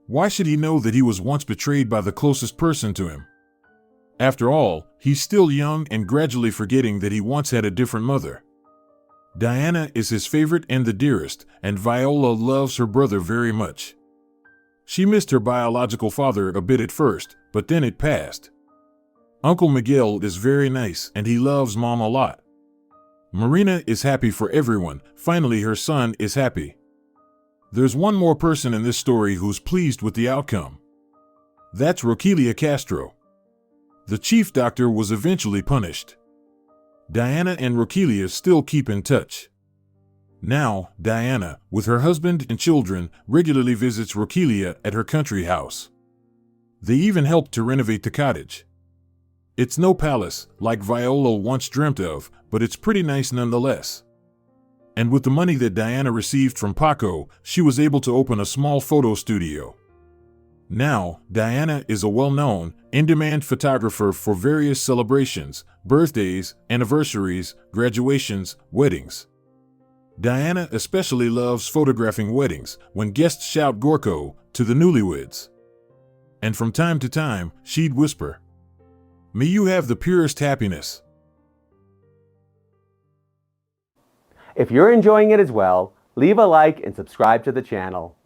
Why should he know that he was once betrayed by the closest person to him? After all, he's still young and gradually forgetting that he once had a different mother. Diana is his favorite and the dearest, and Viola loves her brother very much. She missed her biological father a bit at first, but then it passed. Uncle Miguel is very nice and he loves Mom a lot. Marina is happy for everyone. Finally, her son is happy. There's one more person in this story who's pleased with the outcome. That's Roquelia Castro. The chief doctor was eventually punished. Diana and Roquelia still keep in touch. Now, Diana, with her husband and children, regularly visits Roquelia at her country house. They even helped to renovate the cottage. It's no palace, like Viola once dreamt of, but it's pretty nice nonetheless. And with the money that Diana received from Paco, she was able to open a small photo studio. Now, Diana is a well-known, in-demand photographer for various celebrations, birthdays, anniversaries, graduations, weddings. Diana especially loves photographing weddings, when guests shout Gorko to the newlyweds. And from time to time, she'd whisper, "May you have the purest happiness." If you're enjoying it as well, leave a like and subscribe to the channel.